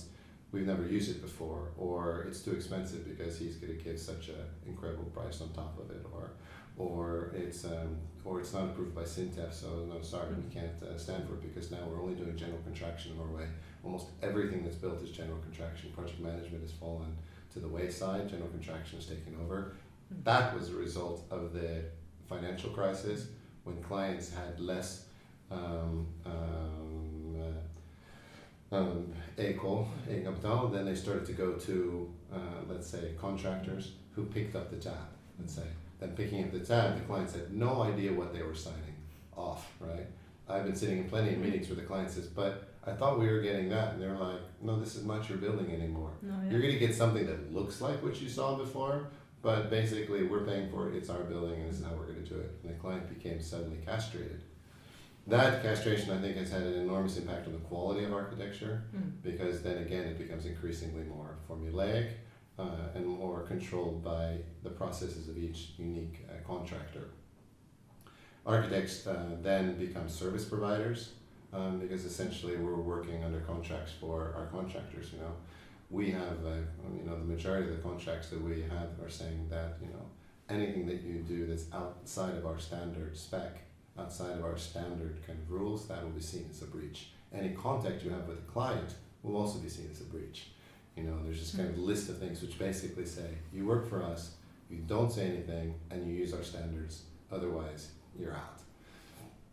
we've never used it before, or it's too expensive because he's going to give such an incredible price on top of it, or it's not approved by Sintef, so no, sorry, we can't stand for it because now we're only doing general contraction in Norway. Almost everything that's built is general contraction. Project management has fallen to the wayside. General contraction has taken over. That was a result of the financial crisis, when clients had less egenkapital, then they started to go to, let's say, contractors who picked up the tab, let's say. Then picking up the tab, the clients had no idea what they were signing off, right? I've been sitting in plenty of meetings where the client says, but I thought we were getting that. And they're like, no, this is not your building anymore. No, yeah. You're going to get something that looks like what you saw before, but basically we're paying for it, it's our building, and this is how we're going to do it. And the client became suddenly castrated. That castration, I think, has had an enormous impact on the quality of architecture, because then again it becomes increasingly more formulaic and more controlled by the processes of each unique contractor. Architects then become service providers, because essentially we're working under contracts for our contractors. You know, we have, you know, the majority of the contracts that we have are saying that, you know, anything that you do that's outside of our standard spec, outside of our standard kind of rules, that will be seen as a breach. Any contact you have with a client will also be seen as a breach. You know, there's this kind of list of things which basically say, you work for us, you don't say anything, and you use our standards, otherwise you're out.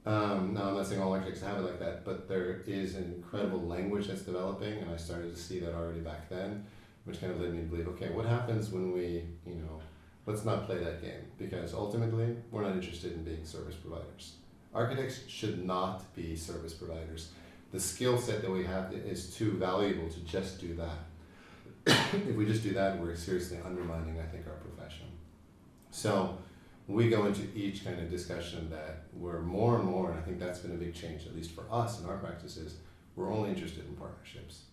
Now, I'm not saying all architects have it like that, but there is an incredible language that's developing, and I started to see that already back then, which kind of led me to believe, okay, what happens when we, you know, let's not play that game, because ultimately, we're not interested in being service providers. Architects should not be service providers. The skill set that we have is too valuable to just do that. If we just do that, we're seriously undermining, I think, our profession. So we go into each kind of discussion that we're more and more, and I think that's been a big change, at least for us in our practices, we're only interested in partnerships.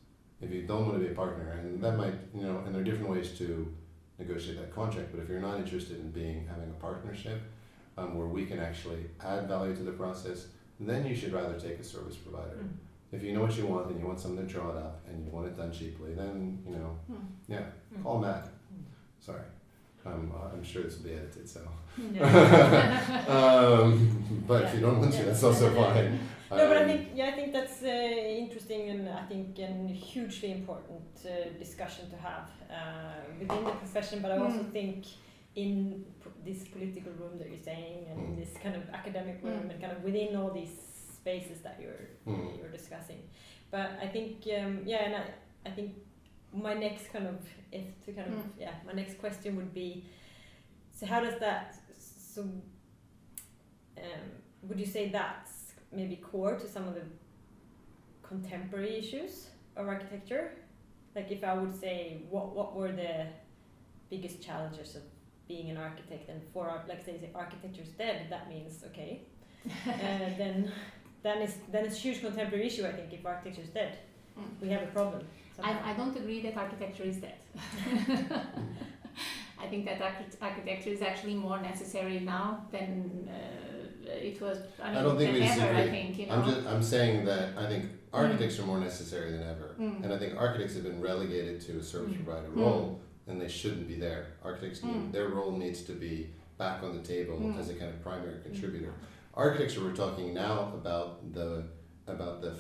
If you don't want to be a partner, and that might, you know, and there are different ways to negotiate that contract, but if you're not interested in having a partnership where we can actually add value to the process, then you should rather take a service provider. If you know what you want and you want something to draw it up and you want it done cheaply, then, you know, yeah, call Matt. Sorry. I'm sure this will be edited, so. But if you don't want to, that's also fine. No, but I think that's interesting, and I think a hugely important discussion to have within the profession. But I also think in this political room that you're saying, and in this kind of academic room, and kind of within all these spaces that you're discussing. But I think and I think my next kind of my next question would be, so how does that, so would you say that's maybe core to some of the contemporary issues of architecture? Like if I would say what were the biggest challenges of being an architect, and for like say architecture's dead, that means okay, then it's a huge contemporary issue. I think if architecture's dead, we have a problem. I don't agree that architecture is dead. I think that architecture is actually more necessary now than it was. I don't think we disagree. I think, you know? I'm saying that I think architects are more necessary than ever, and I think architects have been relegated to a service provider role, and they shouldn't be there. Architects their role needs to be back on the table as a kind of primary contributor. Architecture, we're talking now about the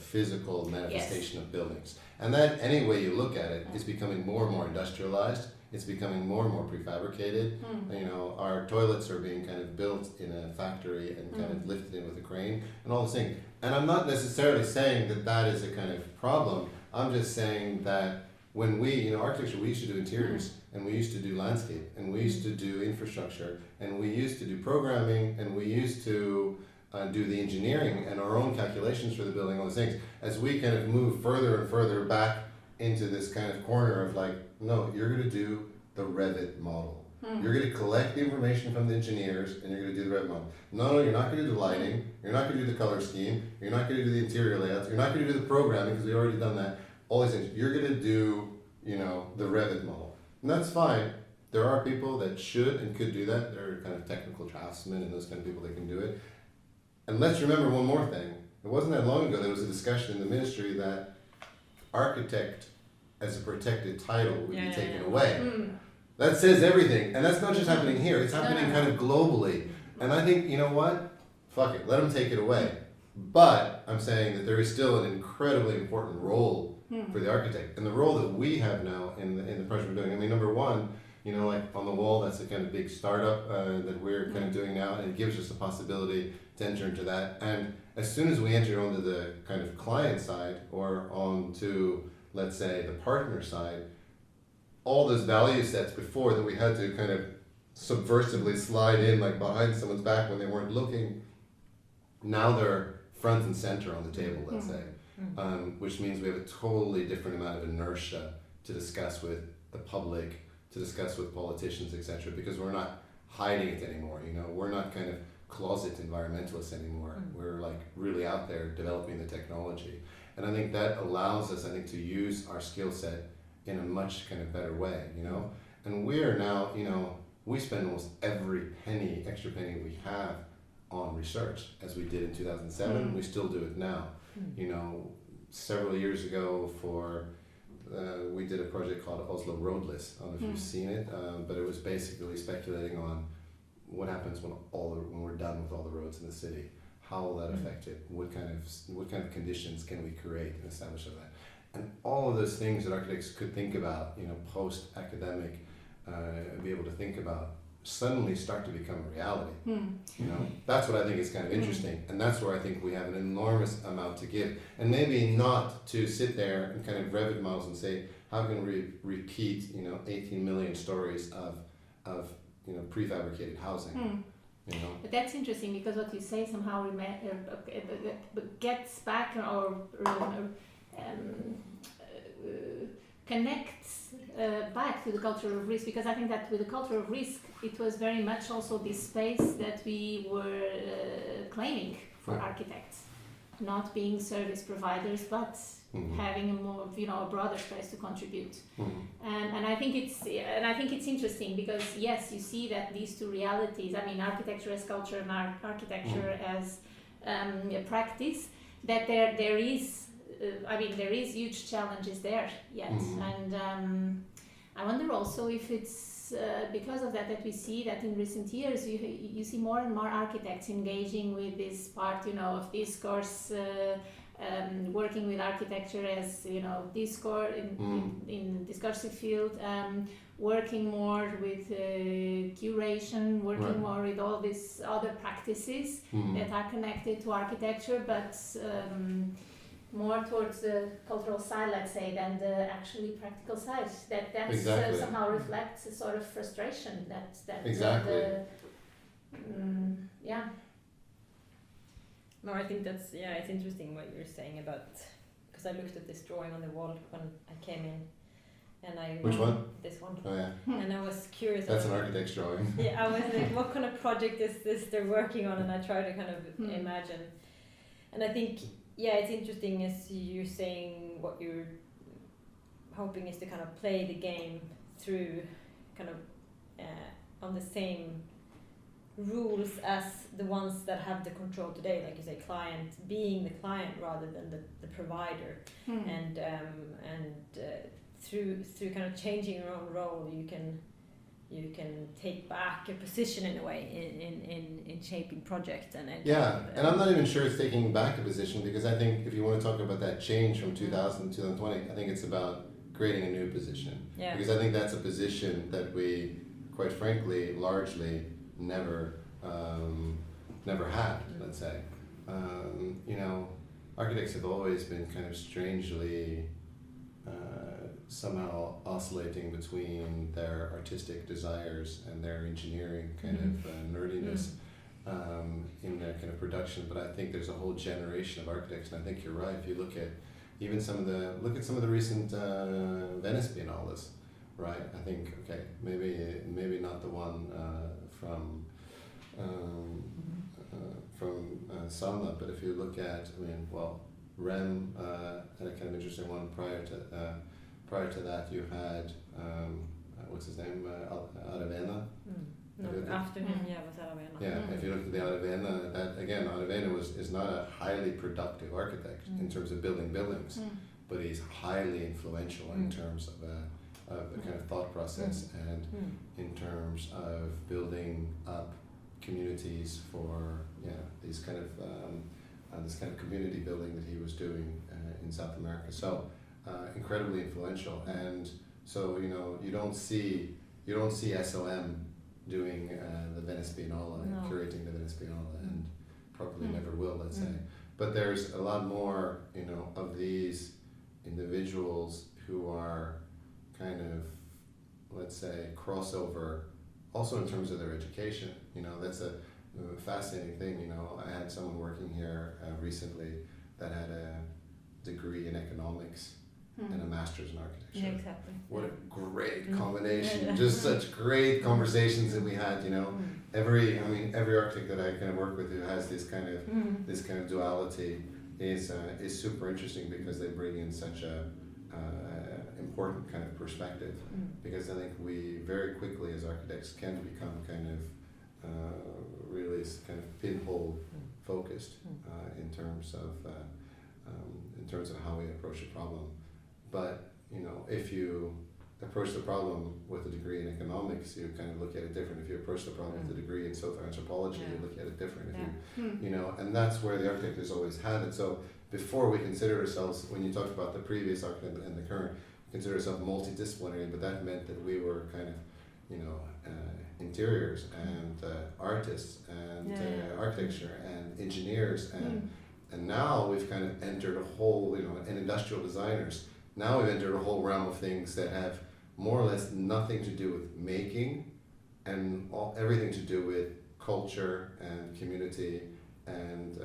physical manifestation of buildings. And that, any way you look at it, is becoming more and more industrialized. It's becoming more and more prefabricated. You know, our toilets are being kind of built in a factory and kind of lifted in with a crane and all these things. And I'm not necessarily saying that that is a kind of problem. I'm just saying that when we, you know, architecture, we used to do interiors and we used to do landscape and we used to do infrastructure and we used to do programming and we used to do the engineering and our own calculations for the building, all those things. As we kind of move further and further back into this kind of corner of like, no, you're going to do the Revit model. You're going to collect the information from the engineers and you're going to do the Revit model. No, you're not going to do the lighting. You're not going to do the color scheme. You're not going to do the interior layouts. You're not going to do the programming because we've already done that. All these things. You're going to do, you know, the Revit model. And that's fine. There are people that should and could do that. There are kind of technical draftsmen and those kind of people that can do it. And let's remember one more thing. It wasn't that long ago there was a discussion in the ministry that architect as a protected title would be taken away. That says everything. And that's not just happening here. It's happening kind of globally. And I think, you know what? Fuck it. Let them take it away. But I'm saying that there is still an incredibly important role for the architect. And the role that we have now in the project we're doing. I mean, number one, you know, like on the wall, that's a kind of big startup that we're kind of doing now. And it gives us the possibility to enter into that. And as soon as we enter onto the kind of client side or onto, let's say, the partner side, all those value sets before that we had to kind of subversively slide in like behind someone's back when they weren't looking, now they're front and center on the table, let's say, which means we have a totally different amount of inertia to discuss with the public, to discuss with politicians, etc., because we're not hiding it anymore. You know, we're not kind of closet environmentalists anymore. We're like really out there developing the technology, and I think that allows us, I think, to use our skill set in a much kind of better way. You know, and we're now, you know, we spend almost every penny, extra penny we have on research, as we did in 2007. We still do it now. You know, several years ago we did a project called Oslo Roadless. I don't know if you've seen it, but it was basically speculating on what happens when we're done with all the roads in the city. How will that affect it? What kind of conditions can we create and establish of that? And all of those things that architects could think about, you know, post-academic, be able to think about, suddenly start to become a reality. You know, that's what I think is kind of interesting, and that's where I think we have an enormous amount to give. And maybe not to sit there and kind of Revit models and say, how can we repeat, you know, 18 million stories of you know, prefabricated housing. You know? But that's interesting because what you say somehow gets back or connects back to the culture of risk, because I think that with the culture of risk it was very much also this space that we were claiming for architects, not being service providers but having a more, you know, a broader space to contribute. And I think it's interesting because yes, you see that these two realities, I mean, architecture as culture and architecture as a practice, that there is huge challenges there yet. And I wonder also if it's because of that we see that in recent years you see more and more architects engaging with this part, you know, of discourse, working with architecture as, you know, discourse in discursive field, working more with curation, working more with all these other practices that are connected to architecture, but more towards the cultural side, let's say, than the actually practical side. That somehow reflects a sort of frustration that No, I think that's, it's interesting what you're saying about, because I looked at this drawing on the wall when I came in, and I... Which one? This one. Oh yeah. And I was curious. That's an architect's drawing. Yeah, I was like, what kind of project is this they're working on, and I try to kind of imagine. And I think, it's interesting as you're saying, what you're hoping is to kind of play the game through kind of on the same rules as the ones that have the control today, like you say, client being the client rather than the provider, and through kind of changing your own role, you can take back a position in a way in shaping projects and I'm not even sure it's taking back a position, because I think if you want to talk about that change from 2000 to 2020, I think it's about creating a new position. Yeah. Because I think that's a position that we, quite frankly, largely never had, let's say. You know, architects have always been kind of strangely somehow oscillating between their artistic desires and their engineering kind of nerdiness in their kind of production. But I think there's a whole generation of architects, and I think you're right. If you look at even some of the recent Venice Biennales, right? I think maybe not the one from Salma, but if you look at, Rem had a kind of interesting one prior to that. You had what's his name, Aravena. No, after him, was Aravena. Yeah, if you look at the Aravena, that again, Aravena is not a highly productive architect in terms of building buildings, but he's highly influential in terms of a kind of thought process and in terms of building up communities for these kind of this kind of community building that he was doing in South America. So incredibly influential, and so you don't see SOM doing the Venice Biennale and curating the Venice Biennale, and probably never will, let's say. But there's a lot more of these individuals who are kind of, let's say, crossover also in terms of their education. That's a fascinating thing. I had someone working here recently that had a degree in economics and a master's in architecture. Yeah, exactly. What a great combination. Just such great conversations that we had, Every architect that I kind of work with who has this kind of duality is super interesting, because they bring in such a important kind of perspective. Because I think we very quickly as architects can become kind of really kind of pinhole focused in terms of how we approach a problem. But if you approach the problem with a degree in economics, you kind of look at it different. If you approach the problem with a degree in social anthropology, you look at it different. If you and that's where the architect has always had it. So before we consider ourselves, when you talked about the previous architect and the current, consider ourselves multidisciplinary, but that meant that we were kind of interiors and artists and architecture and engineers and now we've kind of entered a whole and industrial designers. Now we've entered a whole realm of things that have more or less nothing to do with making and everything to do with culture and community and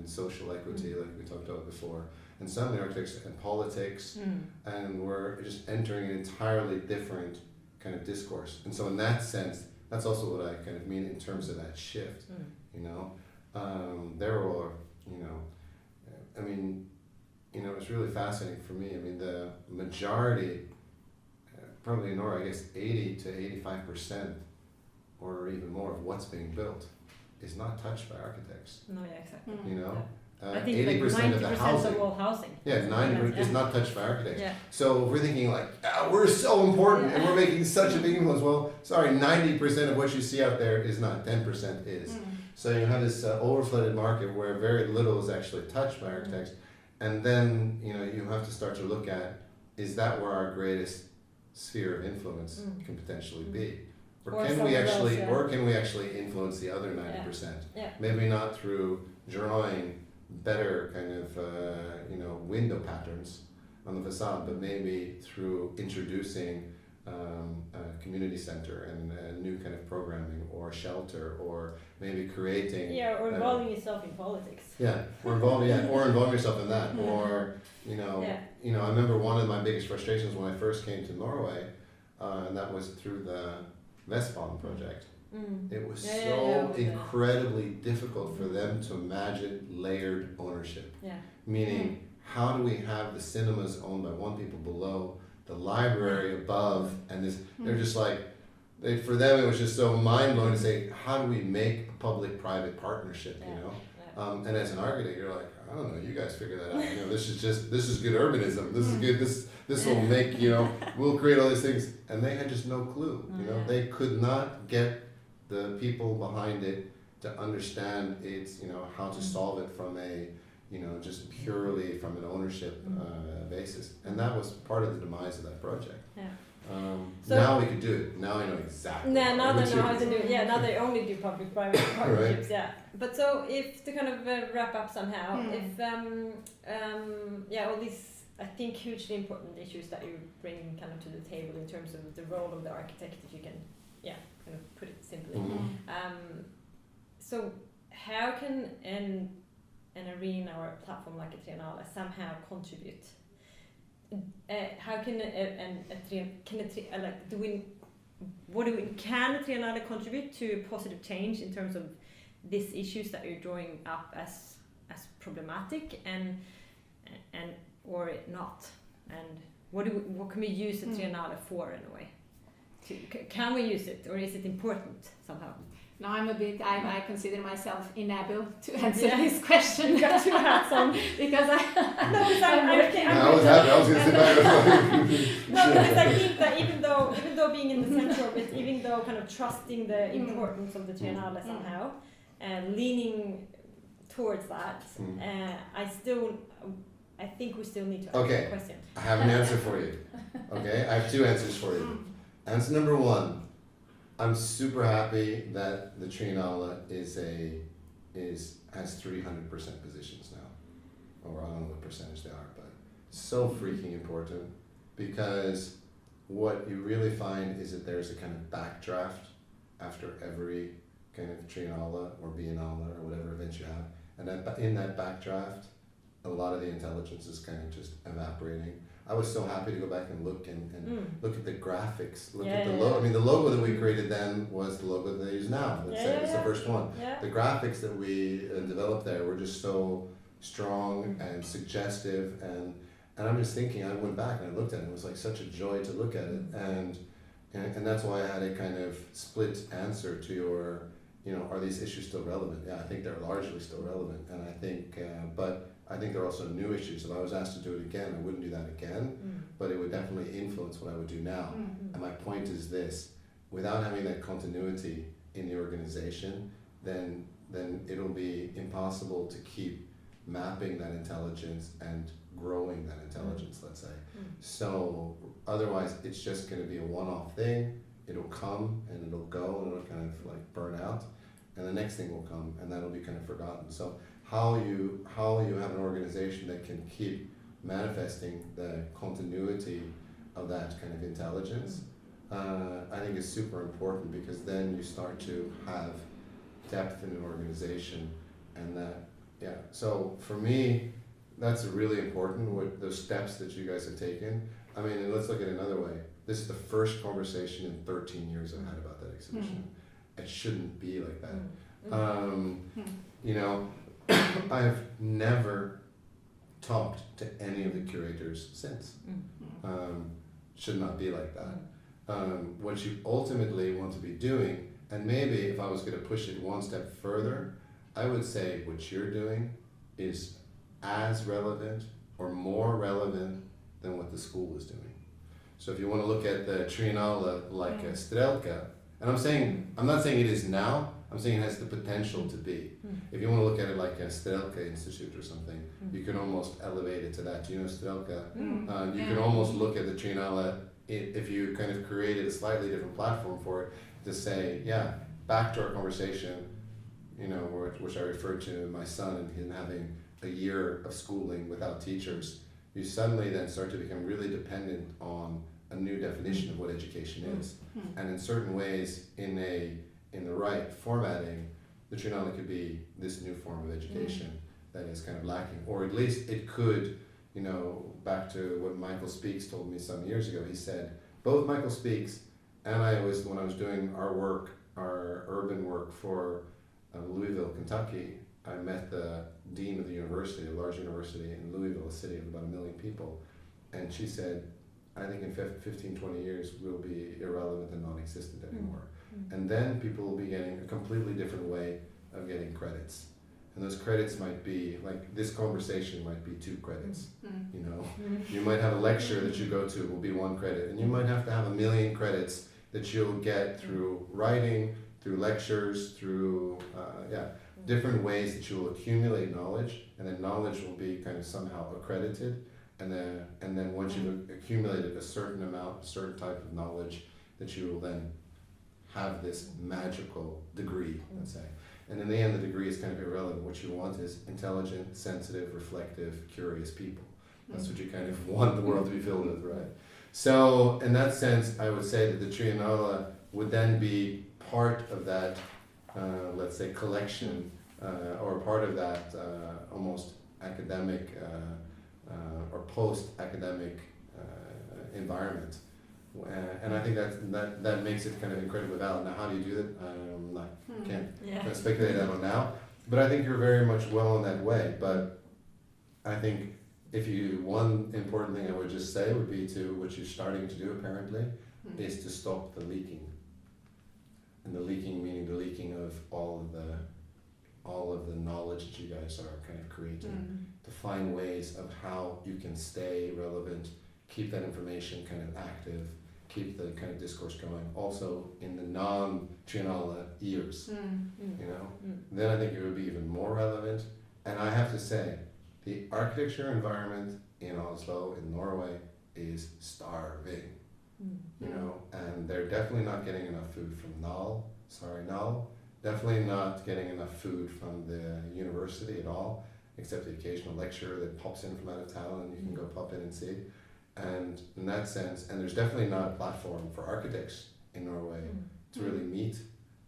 social equity, like we talked about before. And suddenly architects and politics, and we're just entering an entirely different kind of discourse. And so in that sense, that's also what I kind of mean in terms of that shift. There were, it's really fascinating for me. The majority, probably in Norway, I guess 80 to 85%, or even more of what's being built is not touched by architects. No, yeah, exactly. I think 80% of the housing. Of all housing. Yeah, 90% is not touched by architects. Yeah. So if we're thinking like, we're so important and we're making such a big influence. Well, sorry, 90% of what you see out there is not, 10% is. So you have this overflooded market where very little is actually touched by architects. And then, you have to start to look at, is that where our greatest sphere of influence can potentially be? Or can we actually influence the other 90%? Yeah. Maybe not through drawing better kind of window patterns on the facade, but maybe through introducing a community center and a new kind of programming or shelter, or maybe creating or involving yourself in politics. Or involving yourself in that. Or I remember one of my biggest frustrations when I first came to Norway, and that was through the Vestbanen project. It was so incredibly difficult for them to imagine layered ownership. Meaning, how do we have the cinemas owned by one people below, the library above, and this? They're just like, for them it was just so mind blowing to say, how do we make a public-private partnership? And as an architect, you're like, I don't know, you guys figure that out. This is good urbanism. This is good. This will make we'll create all these things, and they had just no clue. They could not get the people behind it to understand its how to solve it from a just purely from an ownership basis. And that was part of the demise of that project. Yeah. So now we could do it. Now I know exactly. Now they know how to do it. Yeah, now they only do public-private partnerships. Yeah. But so if to kind of wrap up somehow, if all these I think hugely important issues that you bring kind of to the table in terms of the role of the architect, if you can, kind of put it simply. So how can an arena or a platform like a Triennale somehow contribute? How can can a Triennale contribute to positive change in terms of these issues that you're drawing up as problematic and or not? And what can we use the Triennale for in a way? Can we use it, or is it important somehow? No, I consider myself inable to answer this question. You got two hats on. Because I was happy. I was going to sit back. No, because I think that even though being in the center of it, even though kind of trusting the importance of the Triennale somehow, and leaning towards that, I think we still need to ask the question. I have an answer for you. Okay, I have two answers for you. Answer number one. I'm super happy that the Triennale has 300% positions now, or I don't know what percentage they are, but so freaking important, because what you really find is that there's a kind of backdraft after every kind of Triennale or Biennale or whatever event you have, and that in that backdraft, a lot of the intelligence is kind of just evaporating. I was so happy to go back and look look at the graphics, look at the logo. I mean, the logo that we created then was the logo that they use now. It's the first one. Yeah. The graphics that we developed there were just so strong and suggestive, and I'm just thinking, I went back and I looked at it, and it was like such a joy to look at it, and that's why I had a kind of split answer to your, are these issues still relevant? Yeah, I think they're largely still relevant, and I think, but I think there are also new issues. If I was asked to do it again, I wouldn't do that again, but it would definitely influence what I would do now. And my point is this: without having that continuity in the organization, then it'll be impossible to keep mapping that intelligence and growing that intelligence, let's say. So otherwise, it's just going to be a one-off thing. It'll come and it'll go and it'll kind of like burn out, and the next thing will come and that'll be kind of forgotten. So how you have an organization that can keep manifesting the continuity of that kind of intelligence, I think is super important, because then you start to have depth in an organization, and so for me, that's really important, with those steps that you guys have taken. I mean, and let's look at it another way. This is the first conversation in 13 years I've had about that exhibition. It shouldn't be like that. I've never talked to any of the curators since. Should not be like that. What you ultimately want to be doing, and maybe if I was going to push it one step further, I would say what you're doing is as relevant or more relevant than what the school is doing. So if you want to look at the Triennale like a Strelka, and I'm not saying it is now, I'm saying it has the potential to be. If you want to look at it like a Strelka Institute or something, you can almost elevate it to that. Do you know Strelka? You can almost look at the Triennale, if you kind of created a slightly different platform for it, to say, back to our conversation, which I referred to my son and him having a year of schooling without teachers. You suddenly then start to become really dependent on a new definition of what education is. And in certain ways, in the right formatting, the Triennale could be this new form of education that is kind of lacking. Or at least it could, back to what Michael Speaks told me some years ago. He said, both Michael Speaks and when I was doing our urban work for Louisville, Kentucky, I met the dean of the university, a large university in Louisville, a city of about 1 million people, and she said, I think in 15, 20 years we'll be irrelevant and non-existent anymore. And then people will be getting a completely different way of getting credits. And those credits might be, like this conversation might be 2 credits, You might have a lecture that you go to will be 1 credit, and you might have to have 1 million credits that you'll get through writing, through lectures, through different ways that you will accumulate knowledge, and then knowledge will be kind of somehow accredited, and then once you've accumulated a certain amount, a certain type of knowledge, that you will then have this magical degree, let's say. And in the end, the degree is kind of irrelevant. What you want is intelligent, sensitive, reflective, curious people. That's what you kind of want the world to be filled with, right? So in that sense, I would say that the Triennale would then be part of that, let's say, collection, or part of that almost academic or post-academic environment. And I think that makes it kind of incredibly valid. Now, how do you do that? I can't speculate on now. But I think you're very much well on that way. But I think one important thing I would just say would be to, which you're starting to do apparently, is to stop the leaking. And the leaking meaning the leaking of all of the knowledge that you guys are kind of creating. To find ways of how you can stay relevant, keep that information kind of active, keep the kind of discourse going, also in the non-Triennale years, you know? Then I think it would be even more relevant. And I have to say, the architecture environment in Oslo, in Norway, is starving, you know? And they're definitely not getting enough food from NAL, definitely not getting enough food from the university at all, except the occasional lecturer that pops in from out of town and you can go pop in and see. And in that sense, and there's definitely not a platform for architects in Norway to really meet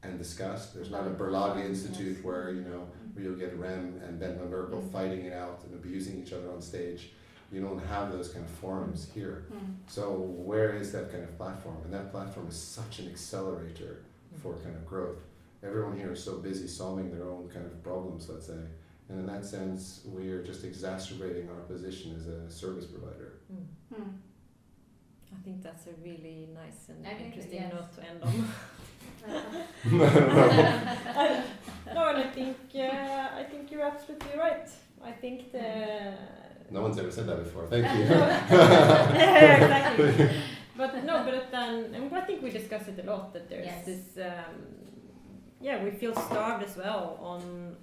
and discuss. There's not a Berlage Institute where, you know, where you'll get Rem and Ben van Berkel fighting it out and abusing each other on stage. You don't have those kind of forums here. So where is that kind of platform? And that platform is such an accelerator for kind of growth. Everyone here is so busy solving their own kind of problems, let's say. And in that sense, we are just exacerbating our position as a service provider. I think that's a really nice and interesting note to end on. No, and I think you're absolutely right. I think no one's ever said that before. Thank you. Yeah, exactly. But then, and I think we discuss it a lot, that there's this. We feel starved as well on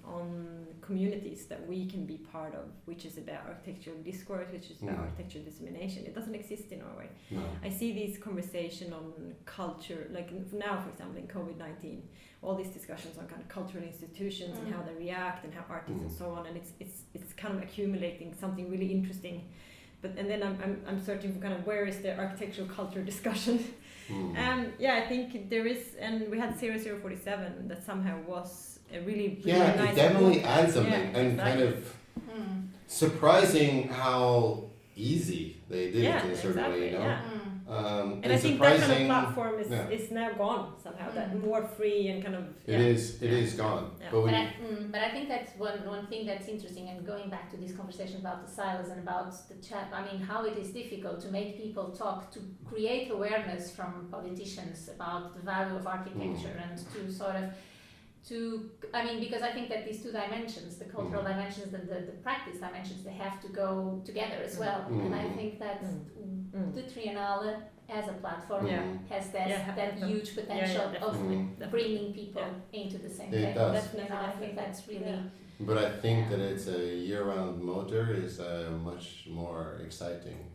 communities that we can be part of, which is about architectural discourse, which is about architectural dissemination. It doesn't exist in Norway. No. I see these conversations on culture, like now, for example, in COVID-19, all these discussions on kind of cultural institutions and how they react and how artists and so on, and it's kind of accumulating something really interesting. And then I'm searching for kind of where is the architectural culture discussion. I think there is, and we had 0047 that somehow was a really nice it definitely book. adds something, and kind of surprising how easy they did it in a certain way, you know. And I think that kind of platform is now gone somehow. That more free and kind of it is gone. Yeah. But I think that's one thing that's interesting. And going back to this conversation about the silos and about the chat, I mean, how it is difficult to make people talk, to create awareness from politicians about the value of architecture, and to sort of because I think that these two dimensions, the cultural dimensions and the practice dimensions, they have to go together as well. And I think that the Triennale as a platform has that huge potential of bringing people into the same place. Definitely. I think that's really... But I think that it's a year-round motor is much more exciting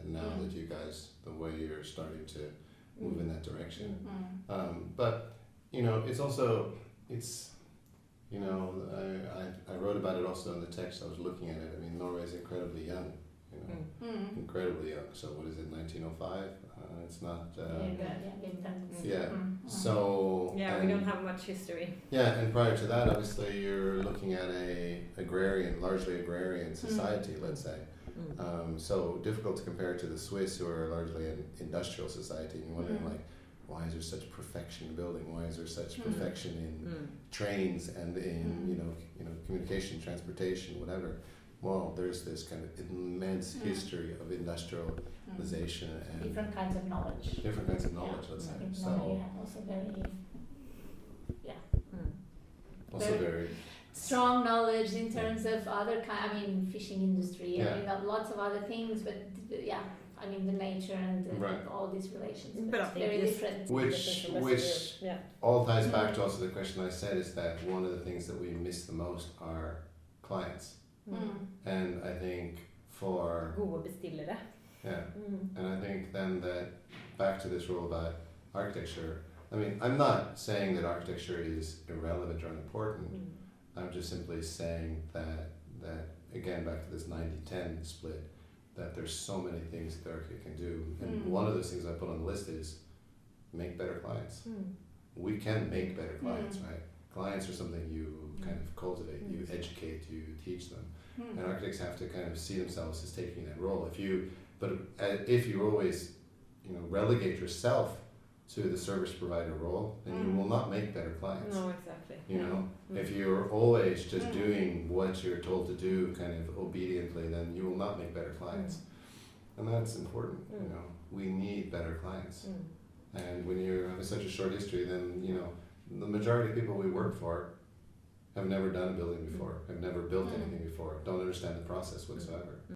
now that you guys, the way you're starting to move in that direction. But, you know, it's also... I wrote about it also in the text. I was looking at it. I mean, Norway is incredibly young, you know, incredibly young. So what is it, 1905? It's not... So... we don't have much history. Yeah, and prior to that, obviously, you're looking at largely agrarian society, let's say. So difficult to compare to the Swiss, who are largely an industrial society. And you're wondering, like, why is there such perfection in building? Why is there such perfection in trains and in you know communication, transportation, whatever? Well, there's this kind of immense history of industrialization and different kinds of knowledge. Let's say. So also very also very strong knowledge in terms of other fishing industry. I mean, lots of other things, but I mean, the nature and Right. all these relations. But I it's think very this- different. Which yeah. all ties back to also the question I said, is that one of the things that we miss the most are clients. And I think for Gode bestillere. yeah, and I think then that back to this rule about architecture, I mean, I'm not saying that architecture is irrelevant or unimportant. I'm just simply saying that again, back to this 90-10 split, that there's so many things that the architect can do. And one of those things I put on the list is make better clients. We can make better clients, right? Clients are something you kind of cultivate, you educate, you teach them. And architects have to kind of see themselves as taking that role. If you always, relegate yourself to the service provider role, then you will not make better clients. No, exactly. If you're always just doing what you're told to do kind of obediently, then you will not make better clients. And that's important. We need better clients. And when you have such a short history, then the majority of people we work for have never done a building before, have never built anything before, don't understand the process whatsoever.